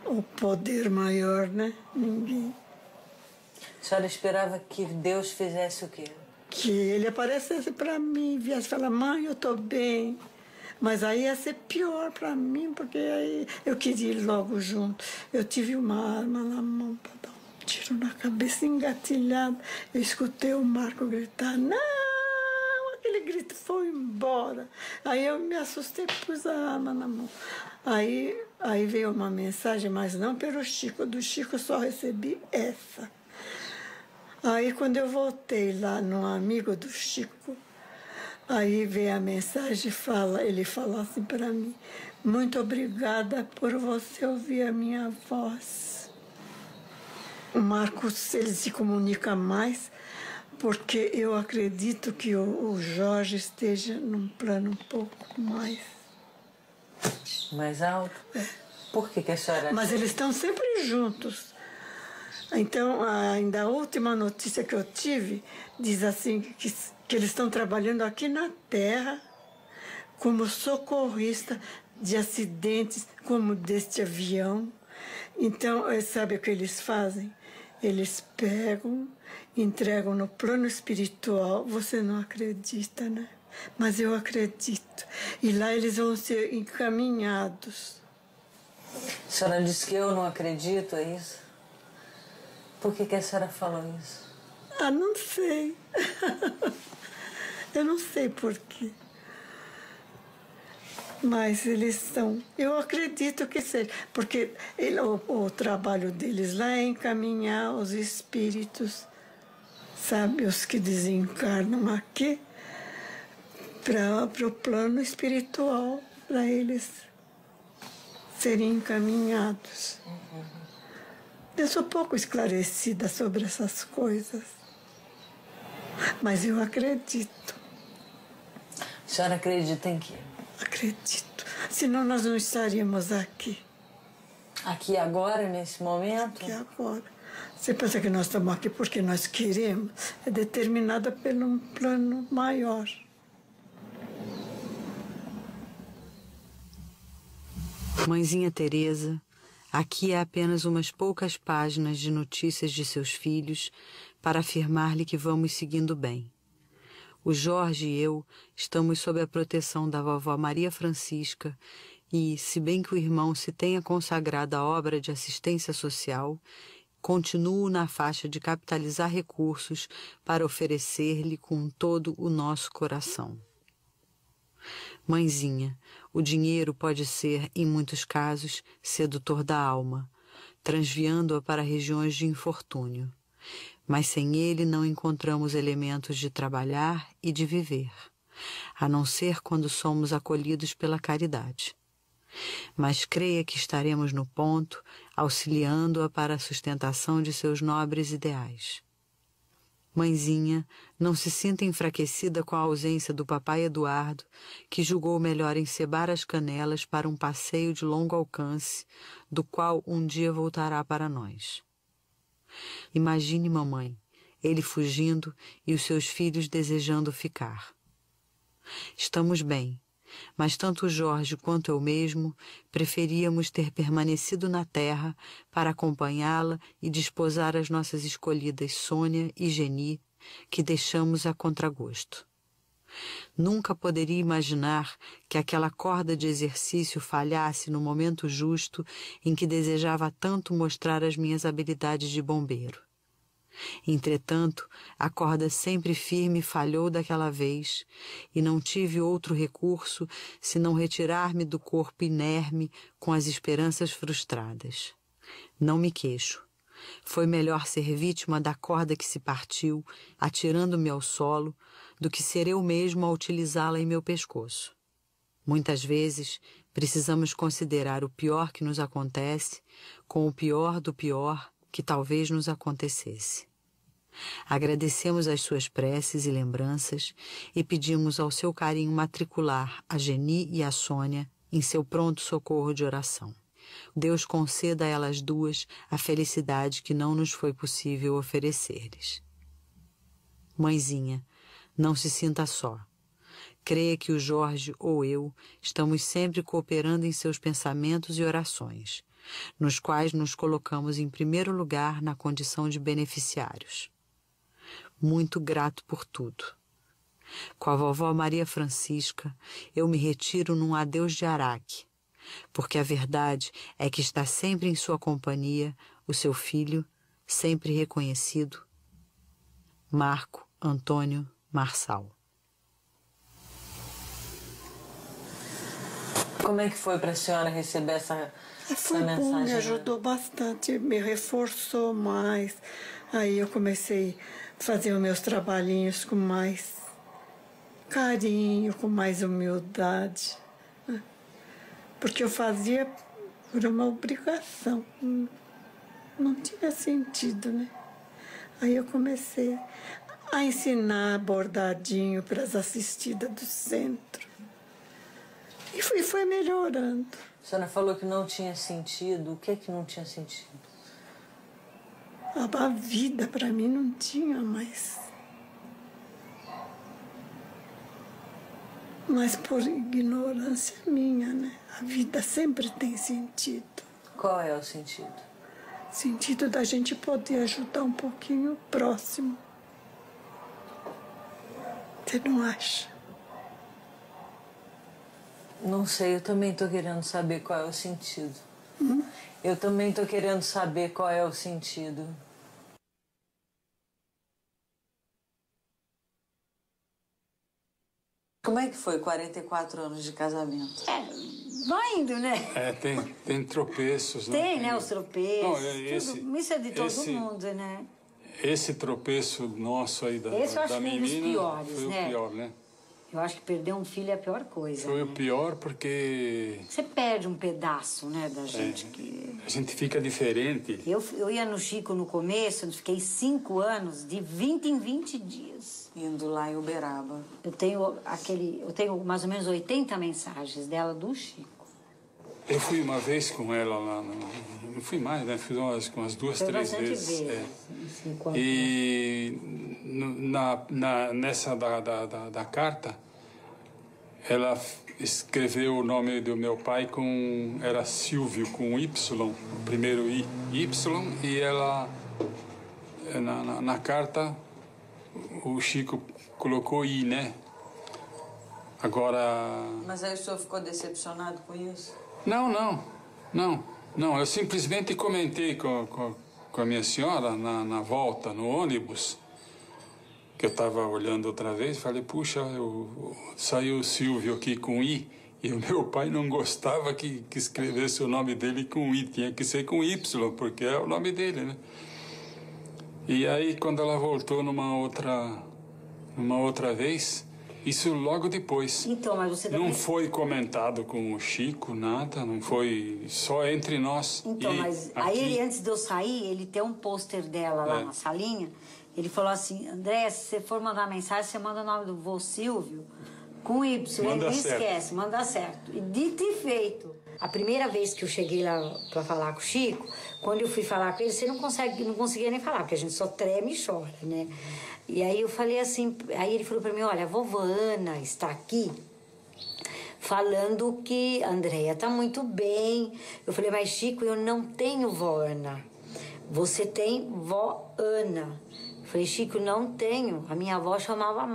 o poder maior, né? Ninguém. A senhora esperava que Deus fizesse o quê? Que ele aparecesse para mim, viesse falar, mãe, eu tô bem. Mas aí ia ser pior para mim, porque aí eu queria ir logo junto. Eu tive uma arma na mão para dar um tiro na cabeça, engatilhado. Eu escutei o Marco gritar, não! Aquele grito foi embora. Aí eu me assustei, pus a arma na mão. Aí veio uma mensagem, mas não pelo Chico. Do Chico eu só recebi essa. Aí quando eu voltei lá no amigo do Chico, aí veio a mensagem, ele fala assim para mim, muito obrigada por você ouvir a minha voz. O Marcos, ele se comunica mais, porque eu acredito que o Jorge esteja num plano um pouco mais alto? É. Por que a senhora... Mas eles estão sempre juntos. Então, ainda a última notícia que eu tive diz assim que eles estão trabalhando aqui na Terra como socorrista de acidentes como deste avião. Então, sabe o que eles fazem? Eles pegam, entregam no plano espiritual. Você não acredita, né? Mas eu acredito. E lá eles vão ser encaminhados. A senhora disse que eu não acredito, é isso? Por que a senhora falou isso? Ah, não sei. Eu não sei por quê. Mas eles estão... Eu acredito que seja. Porque o trabalho deles lá é encaminhar os espíritos, sabe? Os que desencarnam aqui, para o plano espiritual, para eles serem encaminhados. Eu sou pouco esclarecida sobre essas coisas, mas eu acredito. A senhora acredita em quê? Acredito. Senão nós não estaríamos aqui. Aqui agora, nesse momento? Aqui agora. Você pensa que nós estamos aqui porque nós queremos? É determinada por um plano maior. Mãezinha Teresa, aqui há apenas umas poucas páginas de notícias de seus filhos para afirmar-lhe que vamos seguindo bem. O Jorge e eu estamos sob a proteção da vovó Maria Francisca e, se bem que o irmão se tenha consagrado à obra de assistência social, continuo na faixa de capitalizar recursos para oferecer-lhe com todo o nosso coração. Mãezinha, o dinheiro pode ser, em muitos casos, sedutor da alma, transviando-a para regiões de infortúnio. Mas sem ele não encontramos elementos de trabalhar e de viver, a não ser quando somos acolhidos pela caridade. Mas creia que estaremos no ponto, auxiliando-a para a sustentação de seus nobres ideais. Mãezinha, não se sinta enfraquecida com a ausência do papai Eduardo, que julgou melhor encebar as canelas para um passeio de longo alcance, do qual um dia voltará para nós. Imagine, mamãe, ele fugindo e os seus filhos desejando ficar. Estamos bem, mas tanto o Jorge quanto eu mesmo preferíamos ter permanecido na terra para acompanhá-la e desposar as nossas escolhidas Sônia e Geni, que deixamos a contragosto. Nunca poderia imaginar que aquela corda de exercício falhasse no momento justo em que desejava tanto mostrar as minhas habilidades de bombeiro. Entretanto, a corda sempre firme falhou daquela vez e não tive outro recurso senão retirar-me do corpo inerme com as esperanças frustradas. Não me queixo. Foi melhor ser vítima da corda que se partiu, atirando-me ao solo, do que ser eu mesmo a utilizá-la em meu pescoço. Muitas vezes, precisamos considerar o pior que nos acontece com o pior do pior que talvez nos acontecesse. Agradecemos as suas preces e lembranças e pedimos ao seu carinho matricular a Geni e a Sônia em seu pronto socorro de oração. Deus conceda a elas duas a felicidade que não nos foi possível oferecer-lhes. Mãezinha, não se sinta só. Creia que o Jorge ou eu estamos sempre cooperando em seus pensamentos e orações, nos quais nos colocamos em primeiro lugar na condição de beneficiários. Muito grato por tudo. Com a vovó Maria Francisca, eu me retiro num adeus de Araque, porque a verdade é que está sempre em sua companhia o seu filho, sempre reconhecido, Marco Antônio Marçal. Como é que foi para a senhora receber essa mensagem? Bom, me ajudou bastante, me reforçou mais. Aí eu comecei a fazer os meus trabalhinhos com mais carinho, com mais humildade. Porque eu fazia por uma obrigação. Não tinha sentido, né? Aí eu comecei a ensinar bordadinho para as assistidas do centro. E foi melhorando. A senhora falou que não tinha sentido. O que é que não tinha sentido? A vida para mim não tinha mais. Mas por ignorância minha, né? A vida sempre tem sentido. Qual é o sentido? Sentido da gente poder ajudar um pouquinho o próximo. Você não acha? Não sei, eu também estou querendo saber qual é o sentido. Eu também estou querendo saber qual é o sentido. Como é que foi 44 anos de casamento? Vai indo, né? Tem tropeços, né? Tem, né? Os tropeços. Não, isso é de todo mundo, né? Esse tropeço nosso aí da Esse eu acho menina que foi um dos piores, foi né? o pior, né? Eu acho que perder um filho é a pior coisa. Foi o pior porque... Você perde um pedaço, né, da gente. A gente fica diferente. Eu ia no Chico no começo, eu fiquei 5 anos, de 20 em 20 dias. Indo lá em Uberaba. Eu tenho mais ou menos 80 mensagens dela do Chico. Eu fui uma vez com ela lá, não fui mais, né? Fiz umas 2, 3 vezes. E nessa da carta, ela escreveu o nome do meu pai era Silvio, com Y, o primeiro Y, e ela, na carta, o Chico colocou I, né? Agora... Mas aí o senhor ficou decepcionado com isso? Não, eu simplesmente comentei com a minha senhora na volta, no ônibus, que eu estava olhando outra vez, falei, puxa, saiu o Silvio aqui com I, e o meu pai não gostava que escrevesse o nome dele com I, tinha que ser com Y, porque é o nome dele, né? E aí, quando ela voltou numa outra vez... Isso logo depois. Então, mas você também... Não foi comentado com o Chico, nada, não foi só entre nós. Então, mas aqui... aí ele, antes de eu sair, ele tem um pôster dela lá na salinha, ele falou assim, André, se você for mandar uma mensagem, você manda o nome do vô Silvio com Y, ele não esquece, manda certo. E dito e feito. A primeira vez que eu cheguei lá para falar com o Chico, quando eu fui falar com ele, você não conseguia nem falar, porque a gente só treme e chora, né? E aí eu falei assim, aí ele falou para mim, olha, a vovó Ana está aqui falando que a Andréia está muito bem. Eu falei, mas Chico, eu não tenho vó Ana. Você tem vó Ana. Eu falei, Chico, não tenho. A minha avó chamava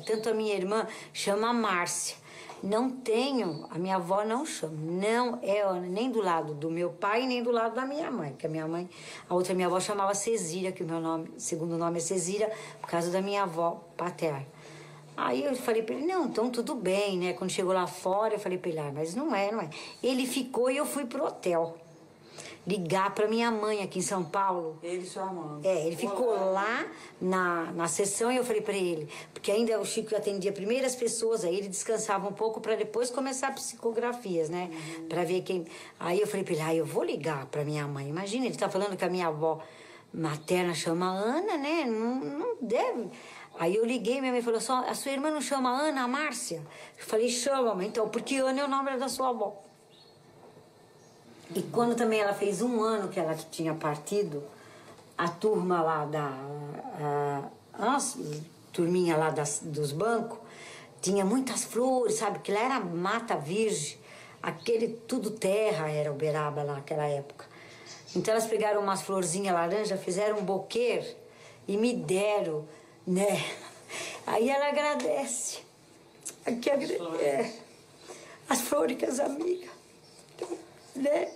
tanto a minha irmã chama Márcia. Não tenho, a minha avó não chama, não é Ana, nem do lado do meu pai, nem do lado da minha mãe, porque a outra minha avó chamava Cezíria, que o meu segundo nome é Cezíria, por causa da minha avó paterna. Aí eu falei pra ele, não, então tudo bem, né? Quando chegou lá fora, eu falei pra ele, mas não é. Ele ficou e eu fui pro hotel. Ligar para minha mãe aqui em São Paulo. Ele e sua mãe. Ele ficou lá na sessão e eu falei para ele, porque ainda o Chico atendia primeiro as pessoas, aí ele descansava um pouco para depois começar psicografias, né? Para ver quem... Aí eu falei para ele, eu vou ligar para minha mãe. Imagina, ele tá falando que a minha avó materna chama Ana, né? Não deve... Aí eu liguei, minha mãe falou, a sua irmã não chama Ana, a Márcia? Eu falei, chama, mãe, então, porque Ana é o nome da sua avó. E quando também ela fez 1 ano que ela tinha partido, a turma lá turminha lá dos bancos, tinha muitas flores, sabe? Que lá era mata virgem, tudo terra era Uberaba lá naquela época. Então elas pegaram umas florzinhas laranja, fizeram um buquê e me deram, né? Aí ela agradece. As flores que as amigas. Né?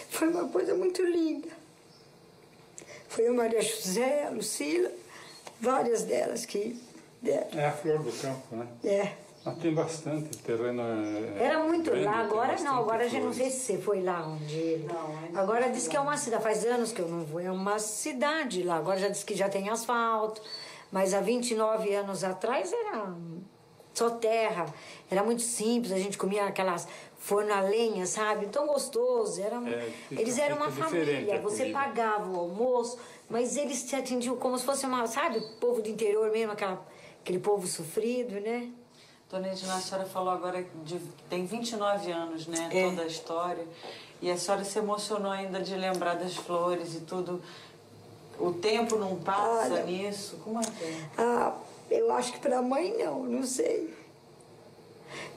Foi uma coisa muito linda. Foi a Maria José, a Lucila, várias delas que deram. É a flor do campo, né? É. Mas tem bastante, o terreno Era muito grande, lá, agora não, agora a gente não flores. sei se você foi lá onde... Não, agora diz que é uma cidade, faz anos que eu não vou, é uma cidade lá, agora já diz que já tem asfalto, mas há 29 anos atrás era só terra, era muito simples, a gente comia aquelas forno a lenha, sabe, tão gostoso, eles eram uma família, você pagava o almoço, mas eles te atendiam como se fosse uma, sabe, povo do interior mesmo, aquele povo sofrido, né? Dona Edna, a senhora falou agora que tem 29 anos, né? É. Toda a história. E a senhora se emocionou ainda de lembrar das flores e tudo. O tempo não passa nisso? Como é que é? Eu acho que para a mãe não sei.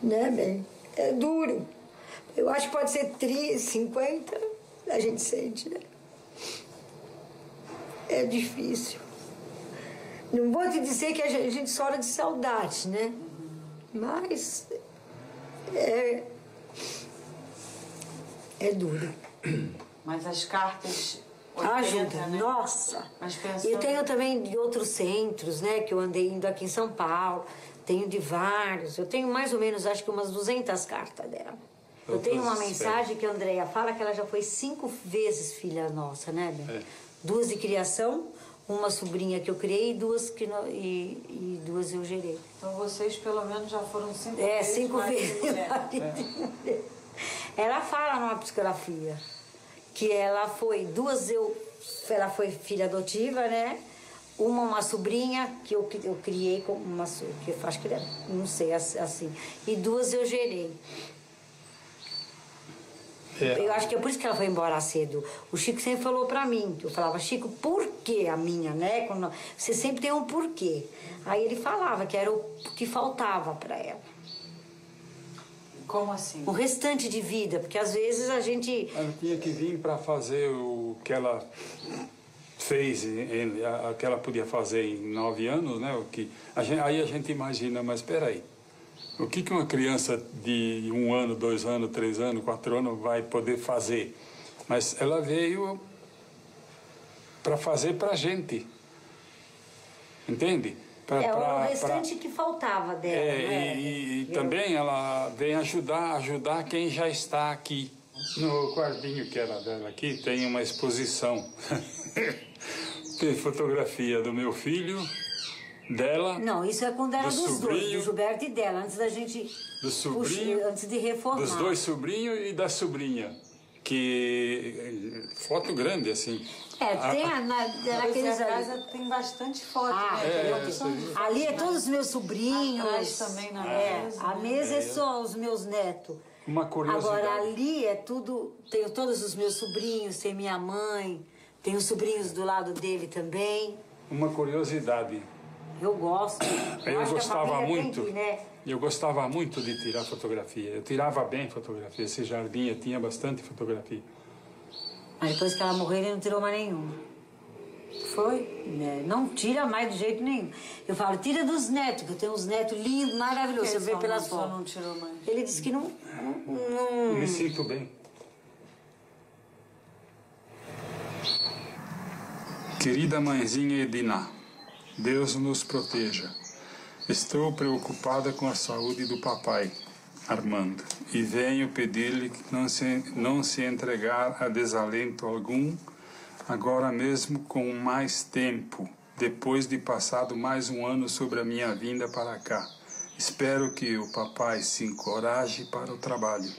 Né, bem? É duro. Eu acho que pode ser 30, 50, a gente sente, né? É difícil. Não vou te dizer que a gente chora de saudade, né? Mas é duro. Mas as cartas 80, ajuda, né? nossa. Mas pensando... Eu tenho também de outros centros, né? Que eu andei indo aqui em São Paulo. Tenho de vários. Eu tenho mais ou menos, acho que umas 200 cartas dela. Eu tenho uma mensagem que a Andréia fala que ela já foi 5 vezes filha nossa, né, Ben? É. 2 de criação, uma sobrinha que eu criei e 2 e 2 eu gerei. Então vocês pelo menos já foram 5 vezes. É, 5 mais vezes. mulher. Ela fala numa psicografia que ela foi 2 ela foi filha adotiva, né? Uma sobrinha que eu criei com uma, que eu acho que não sei assim, e 2 eu gerei. Eu acho que é por isso que ela foi embora cedo. O Chico sempre falou pra mim, eu falava, Chico, por que a minha, né? Você sempre tem um porquê. Aí ele falava que era o que faltava pra ela. Como assim? O restante de vida, porque às vezes a gente... Ela tinha que vir para fazer o que ela fez, o que ela podia fazer em 9 anos, né? Aí a gente imagina, mas espera aí. O que uma criança de 1 ano, 2 anos, 3 anos, 4 anos vai poder fazer? Mas ela veio para fazer para a gente. Entende? O restante que faltava dela. E também ela vem ajudar quem já está aqui. No quartinho que era dela aqui tem uma exposição. Tem fotografia do meu filho, dela. Não, isso é quando era dos dois, do Gilberto e dela, antes da gente... Do sobrinho. Antes de reformar. Dos 2 sobrinhos e da sobrinha. Que... foto grande, assim. Tem naqueles casa tem bastante foto, né? Ali é todos os meus sobrinhos. Atrás também na mesa. A mesa é só os meus netos. Uma curiosidade. Agora ali é tudo... Tenho todos os meus sobrinhos, tem minha mãe, tenho os sobrinhos do lado dele também. Uma curiosidade. Eu gosto. Eu gostava muito. né? Eu gostava muito de tirar fotografia. Eu tirava bem fotografia. Esse jardim tinha bastante fotografia. Mas depois que ela morreu, ele não tirou mais nenhuma. Foi? Né? Não tira mais de jeito nenhum. Eu falo, tira dos netos, que eu tenho uns netos lindos, maravilhosos. Você vê pelas fotos. Não tirou mais. Ele disse que não... Me sinto bem. Querida mãezinha Edina, Deus nos proteja. Estou preocupada com a saúde do papai, Armando, e venho pedir-lhe que não se entregar a desalento algum, agora mesmo com mais tempo, depois de passado mais 1 ano sobre a minha vinda para cá. Espero que o papai se encoraje para o trabalho.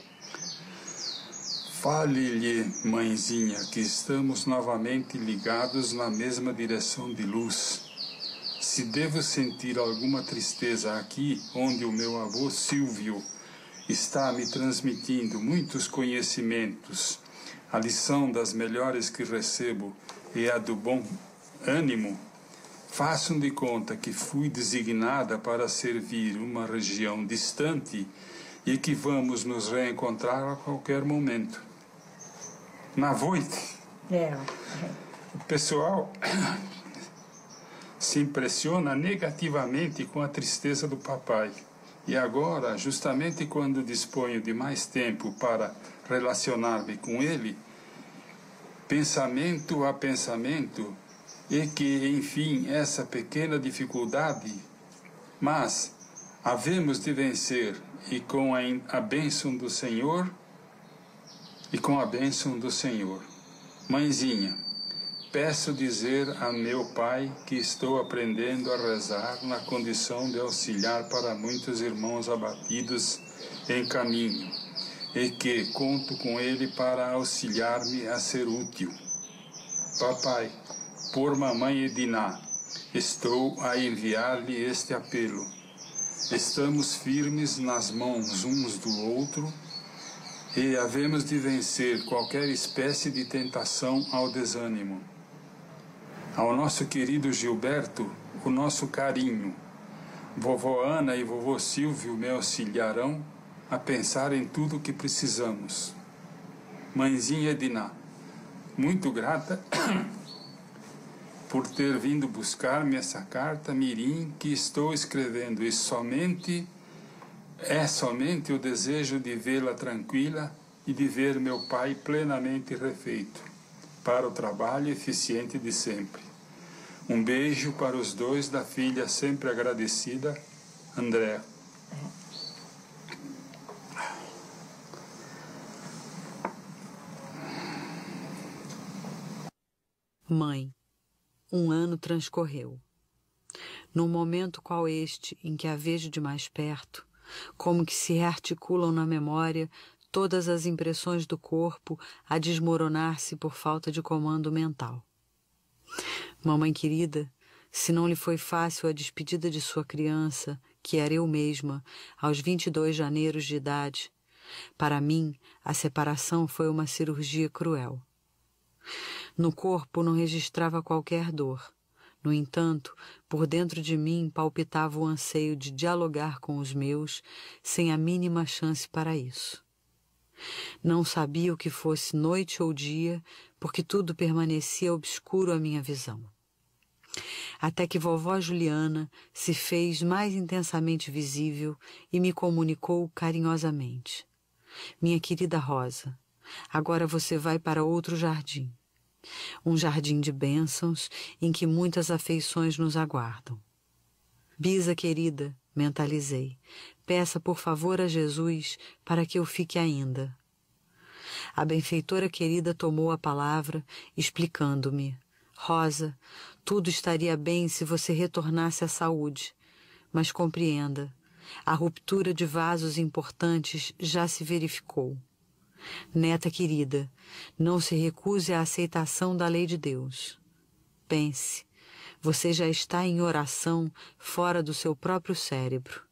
Fale-lhe, mãezinha, que estamos novamente ligados na mesma direção de luz. Se devo sentir alguma tristeza aqui, onde o meu avô Silvio está me transmitindo muitos conhecimentos, a lição das melhores que recebo é a do bom ânimo, façam de conta que fui designada para servir uma região distante e que vamos nos reencontrar a qualquer momento. Na noite, o pessoal se impressiona negativamente com a tristeza do papai. E agora, justamente quando disponho de mais tempo para relacionar-me com ele, pensamento a pensamento, e que, enfim, essa pequena dificuldade, mas havemos de vencer, e com a bênção do Senhor, Mãezinha, peço dizer a meu pai que estou aprendendo a rezar na condição de auxiliar para muitos irmãos abatidos em caminho, e que conto com ele para auxiliar-me a ser útil. Papai, por mamãe Edina, estou a enviar-lhe este apelo. Estamos firmes nas mãos uns do outro e havemos de vencer qualquer espécie de tentação ao desânimo. Ao nosso querido Gilberto, o nosso carinho. Vovó Ana e vovô Silvio me auxiliarão a pensar em tudo o que precisamos. Mãezinha Edina, muito grata por ter vindo buscar-me essa carta mirim que estou escrevendo, e somente o desejo de vê-la tranquila e de ver meu pai plenamente refeito para o trabalho eficiente de sempre. Um beijo para os dois da filha sempre agradecida, Andréa. Mãe, 1 ano transcorreu. Num momento qual este, em que a vejo de mais perto, como que se rearticulam na memória todas as impressões do corpo a desmoronar-se por falta de comando mental. Mamãe querida, se não lhe foi fácil a despedida de sua criança, que era eu mesma, aos 22 janeiros de idade, para mim a separação foi uma cirurgia cruel. No corpo não registrava qualquer dor. No entanto, por dentro de mim palpitava o anseio de dialogar com os meus, sem a mínima chance para isso. Não sabia o que fosse noite ou dia, porque tudo permanecia obscuro à minha visão. Até que vovó Juliana se fez mais intensamente visível e me comunicou carinhosamente. Minha querida Rosa, agora você vai para outro jardim. Um jardim de bênçãos em que muitas afeições nos aguardam. Bisa querida, mentalizei, peça por favor a Jesus para que eu fique ainda. A benfeitora querida tomou a palavra, explicando-me: Rosa, tudo estaria bem se você retornasse à saúde, mas compreenda, a ruptura de vasos importantes já se verificou. Neta querida, não se recuse à aceitação da lei de Deus. Pense, você já está em oração fora do seu próprio cérebro.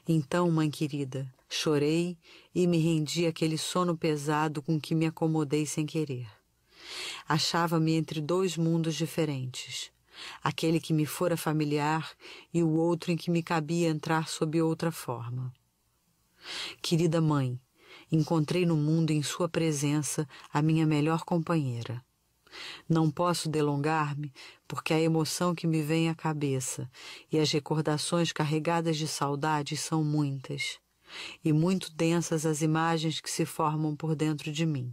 Então, mãe querida, chorei e me rendi àquele sono pesado com que me acomodei sem querer. Achava-me entre 2 mundos diferentes, aquele que me fora familiar e o outro em que me cabia entrar sob outra forma. Querida mãe, encontrei no mundo em sua presença a minha melhor companheira. Não posso delongar-me, porque a emoção que me vem à cabeça e as recordações carregadas de saudade são muitas, e muito densas as imagens que se formam por dentro de mim.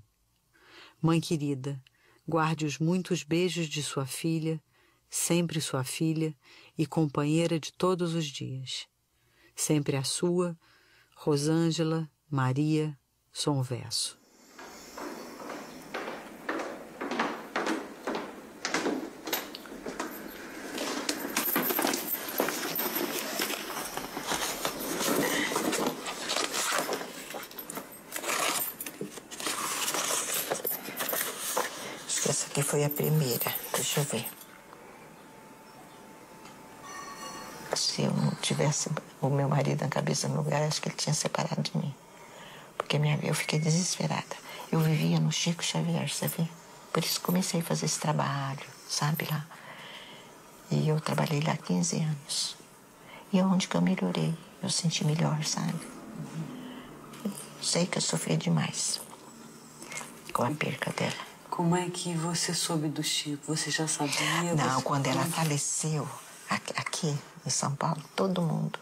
Mãe querida, guarde os muitos beijos de sua filha, sempre sua filha e companheira de todos os dias. Sempre a sua, Rosângela Maria Sonverso. Acho que essa aqui foi a primeira. Deixa eu ver. Se eu não tivesse o meu marido na cabeça no lugar, acho que ele tinha separado de mim. Porque eu fiquei desesperada. Eu vivia no Chico Xavier, sabe? Por isso comecei a fazer esse trabalho, sabe, lá. E eu trabalhei lá 15 anos. E é onde que eu melhorei. Eu senti melhor, sabe? Eu sei que eu sofri demais com a perca dela. Como é que você soube do Chico? Você já sabia? Não, quando ela faleceu, aqui em São Paulo, todo mundo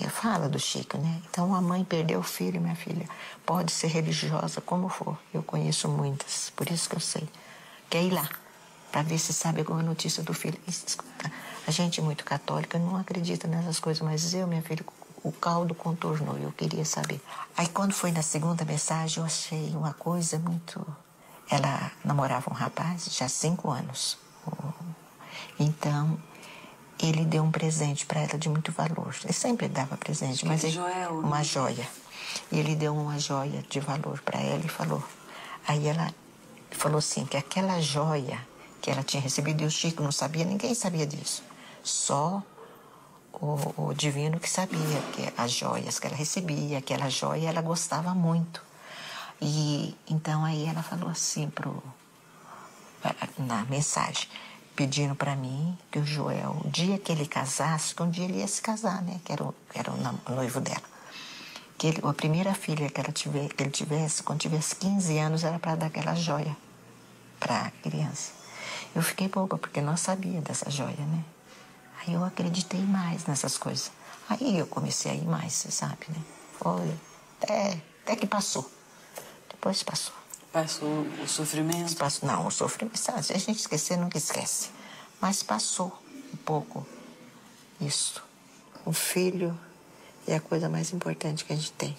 fala do Chico, né? Então a mãe perdeu o filho, minha filha. Pode ser religiosa como for. Eu conheço muitas, por isso que eu sei. Quer ir lá para ver se sabe alguma notícia do filho. Escuta, a gente muito católica não acredita nessas coisas, mas eu, minha filha, o caldo contornou, eu queria saber. Aí quando foi na segunda mensagem, eu achei uma coisa muito... Ela namorava um rapaz já há 5 anos. Então, ele deu um presente para ela de muito valor. Ele sempre dava presente, mas uma joia. E ele deu uma joia de valor para ela e falou. Aí ela falou assim, que aquela joia que ela tinha recebido, e o Chico não sabia, ninguém sabia disso. Só o divino que sabia, que as joias que ela recebia, aquela joia ela gostava muito. E então aí ela falou assim na mensagem, pedindo para mim que o Joel, o dia que ele casasse, que um dia ele ia se casar, né? Que era o noivo dela. Que a primeira filha que ele tivesse, quando tivesse 15 anos, era para dar aquela joia para a criança. Eu fiquei boba, porque não sabia dessa joia, né? Aí eu acreditei mais nessas coisas. Aí eu comecei a ir mais, você sabe, né? Foi até que passou. Depois passou. Passou o sofrimento? Não, o sofrimento, sabe? Se a gente esquecer, nunca esquece. Mas passou um pouco isso. O filho é a coisa mais importante que a gente tem.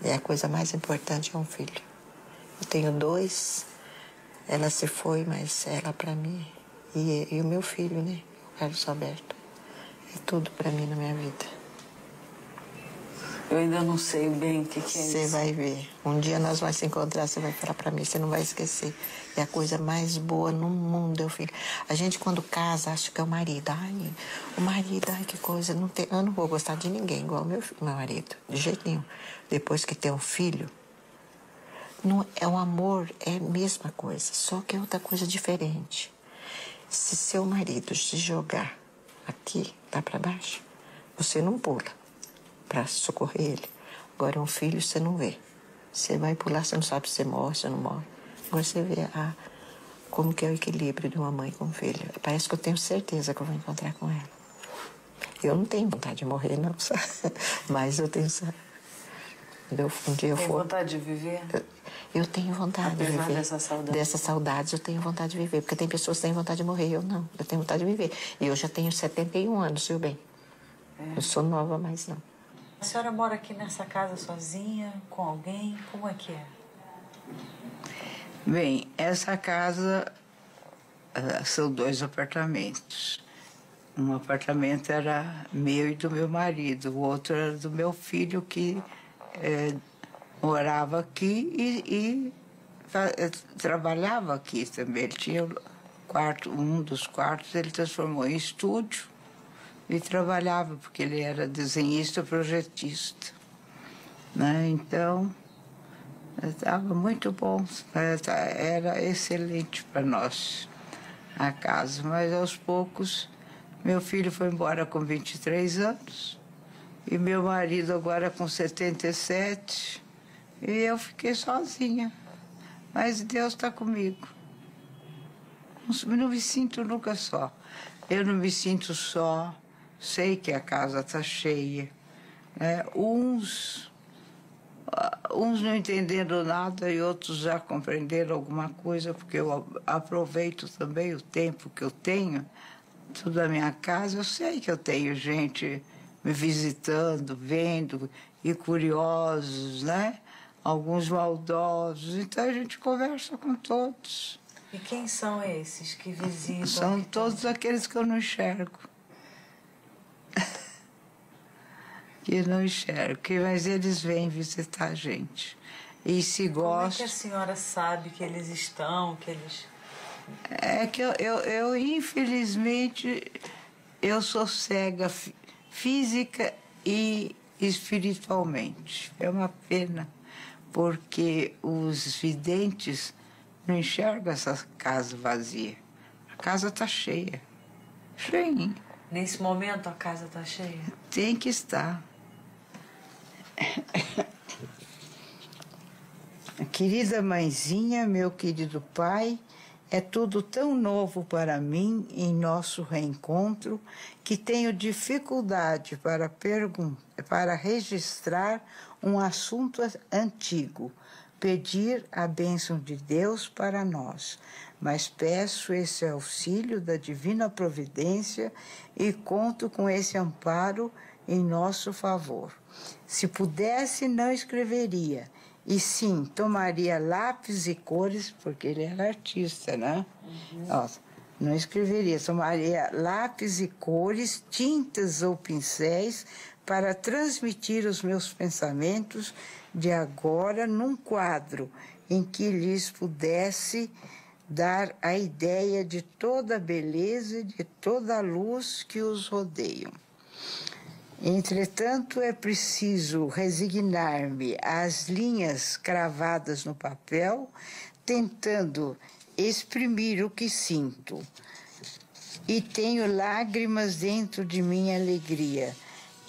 É a coisa mais importante, é um filho. Eu tenho 2, ela se foi, mas ela para mim. E o meu filho, né? O Carlos Alberto. É tudo para mim na minha vida. Eu ainda não sei bem o que é isso. Você vai ver. Um dia nós vamos se encontrar, você vai falar pra mim, você não vai esquecer. É a coisa mais boa no mundo, meu filho. A gente, quando casa, acha que é o marido. Ai, o marido, ai, que coisa. Eu não vou gostar de ninguém igual meu marido, de jeito nenhum. Depois que tem um filho, não, o amor é a mesma coisa, só que é outra coisa diferente. Se seu marido se jogar aqui, tá pra baixo, você não pula para socorrer ele. Agora, um filho você não vê. Você vai pular, você não sabe se você morre, se não morre. Agora você vê como que é o equilíbrio de uma mãe com um filho. Parece que eu tenho certeza que eu vou encontrar com ela. Eu não tenho vontade de morrer, não, sabe? Mas eu tenho, sabe? Um dia eu for... Tem vontade de viver? Eu tenho vontade de viver. Dessa saudade. Dessas saudades eu tenho vontade de viver. Porque tem pessoas que têm vontade de morrer, eu não. Eu tenho vontade de viver. E eu já tenho 71 anos, viu bem? Eu sou nova, mas não. A senhora mora aqui nessa casa sozinha, com alguém? Como é que é? Bem, essa casa são 2 apartamentos. Um apartamento era meu e do meu marido, o outro era do meu filho que morava aqui e trabalhava aqui também. Ele tinha um dos quartos, ele transformou em estúdio. E trabalhava, porque ele era desenhista, projetista. Né? Então, estava muito bom, era excelente para nós a casa. Mas, aos poucos, meu filho foi embora com 23 anos, e meu marido agora com 77, e eu fiquei sozinha. Mas Deus está comigo. Não me sinto nunca só. Eu não me sinto só. Sei que a casa está cheia. Né? Uns não entendendo nada e outros já compreenderam alguma coisa, porque eu aproveito também o tempo que eu tenho, tudo a minha casa. Eu sei que eu tenho gente me visitando, vendo, e curiosos, né? Alguns maldosos. Então a gente conversa com todos. E quem são esses que visitam? São todos aqueles que eu não enxergo. Que não enxergo, mas eles vêm visitar a gente. E se gostam... Como é que a senhora sabe que eles estão, que eles... É que eu infelizmente, eu sou cega física e espiritualmente. É uma pena, porque os videntes não enxergam essa casa vazia. A casa está cheia. Cheinha. Nesse momento a casa está cheia? Tem que estar. Querida mãezinha, meu querido pai, é tudo tão novo para mim em nosso reencontro que tenho dificuldade para registrar um assunto antigo, pedir a bênção de Deus para nós, mas peço esse auxílio da divina providência e conto com esse amparo em nosso favor. Se pudesse, não escreveria, e sim, tomaria lápis e cores, porque ele era artista, né? Não escreveria, tomaria lápis e cores, tintas ou pincéis para transmitir os meus pensamentos de agora num quadro em que lhes pudesse dar a ideia de toda a beleza e de toda a luz que os rodeiam. Entretanto, é preciso resignar-me às linhas cravadas no papel, tentando exprimir o que sinto. E tenho lágrimas dentro de minha alegria,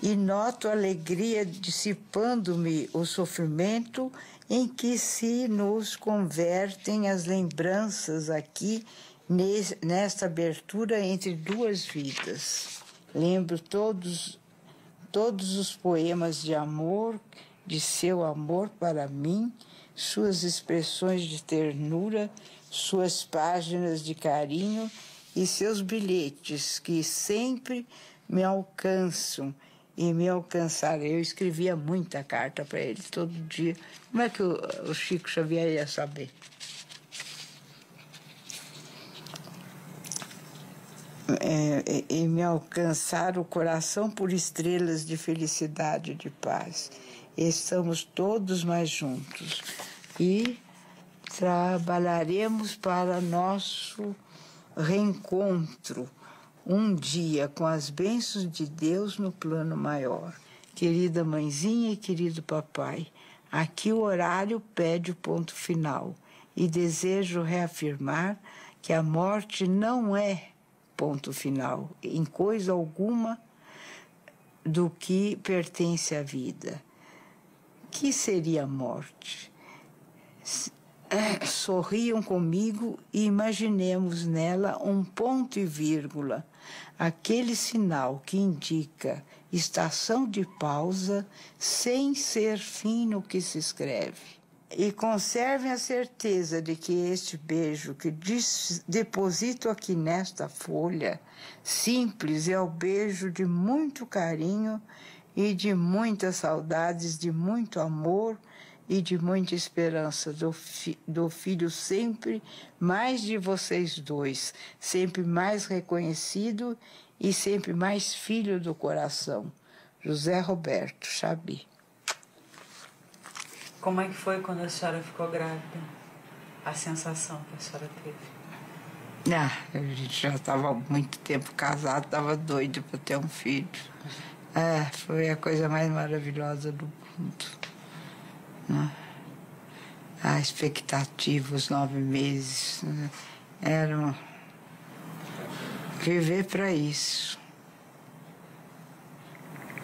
e noto a alegria dissipando-me o sofrimento em que se nos convertem as lembranças aqui nesta abertura entre duas vidas. Lembro todos os poemas de amor, de seu amor para mim, suas expressões de ternura, suas páginas de carinho e seus bilhetes que sempre me alcançam e me alcançaram. Eu escrevia muita carta para ele, todo dia. Como é que o Chico Xavier ia saber? E me alcançaram o coração por estrelas de felicidade e de paz. Estamos todos mais juntos e trabalharemos para nosso reencontro um dia com as bênçãos de Deus no plano maior. Querida mãezinha e querido papai, aqui o horário pede o ponto final e desejo reafirmar que a morte não é ponto final em coisa alguma do que pertence à vida. Que seria a morte? Sorriam comigo e imaginemos nela um ponto e vírgula, aquele sinal que indica estação de pausa sem ser fim no que se escreve. E conservem a certeza de que este beijo que deposito aqui nesta folha simples é o beijo de muito carinho e de muitas saudades, de muito amor e de muita esperança do filho sempre mais de vocês dois, sempre mais reconhecido e sempre mais filho do coração. José Roberto Chabi. Como é que foi quando a senhora ficou grávida? A sensação que a senhora teve? A gente já estava há muito tempo casado, estava doido para ter um filho. Foi a coisa mais maravilhosa do mundo. A expectativa, os 9 meses, eram viver para isso.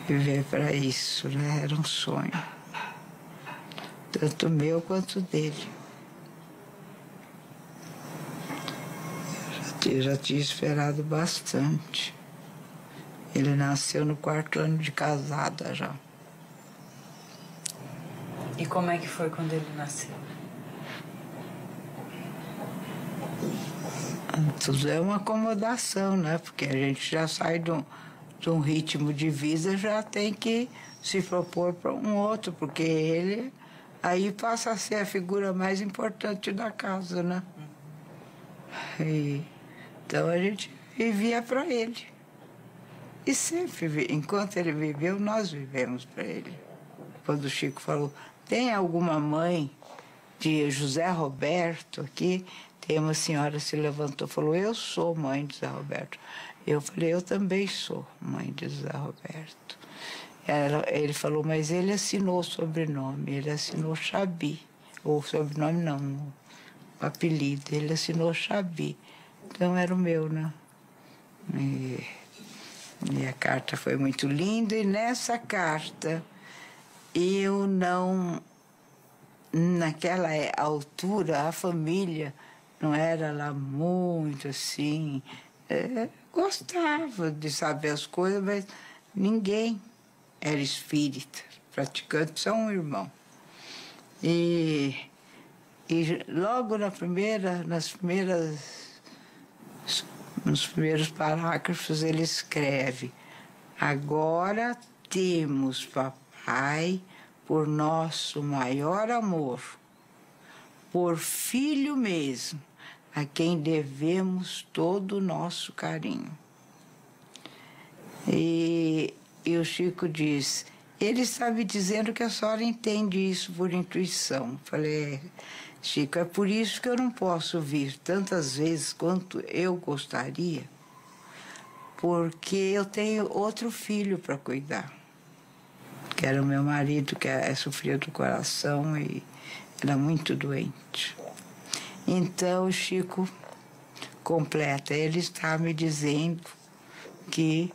Viver para isso, né? Era um sonho. Tanto meu quanto dele. Eu já tinha esperado bastante. Ele nasceu no 4º ano de casada já. E como é que foi quando ele nasceu? Tudo é uma acomodação, né? Porque a gente já sai de um ritmo de vida, já tem que se propor para um outro, porque ele aí passa a ser a figura mais importante da casa, né? Então a gente vivia para ele. E sempre, enquanto ele viveu, nós vivemos para ele. Quando o Chico falou, tem alguma mãe de José Roberto aqui? Tem uma senhora se levantou e falou, eu sou mãe de José Roberto. Eu falei, eu também sou mãe de José Roberto. Ele falou, mas ele assinou o sobrenome, ele assinou Chabi. Ou sobrenome não, o apelido, ele assinou Chabi. Então era o meu, né? E a carta foi muito linda, e nessa carta eu não... Naquela altura, a família não era lá muito assim... gostava de saber as coisas, mas ninguém era espírita, praticante, só um irmão. E E logo nos primeiros parágrafos ele escreve: agora temos, papai, por nosso maior amor, por filho mesmo, a quem devemos todo o nosso carinho. E o Chico diz: ele está me dizendo que a senhora entende isso por intuição. Falei: Chico, é por isso que eu não posso vir tantas vezes quanto eu gostaria, porque eu tenho outro filho para cuidar, que era o meu marido, que sofria do coração e era muito doente. Então o Chico completa: ele está me dizendo que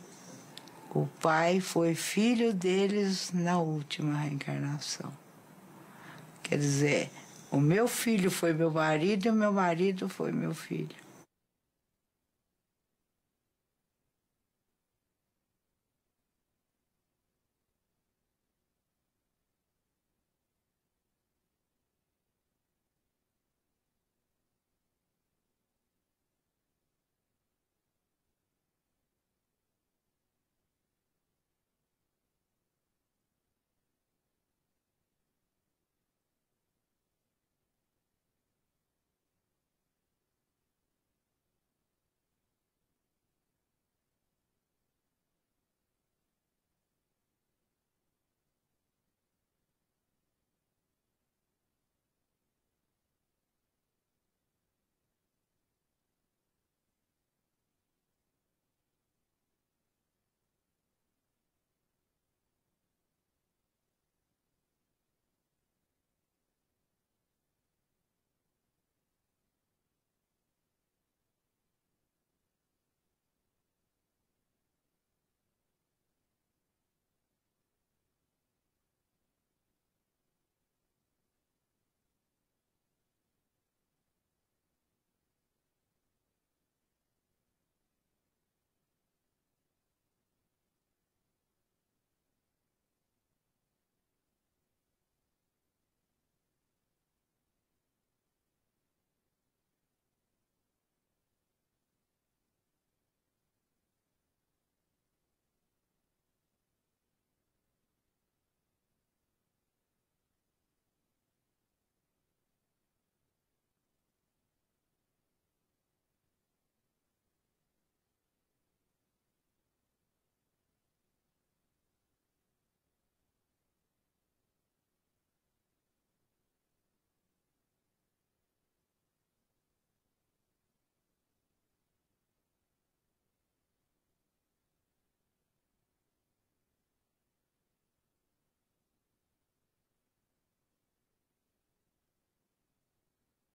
o pai foi filho deles na última reencarnação. Quer dizer, o meu filho foi meu marido e o meu marido foi meu filho.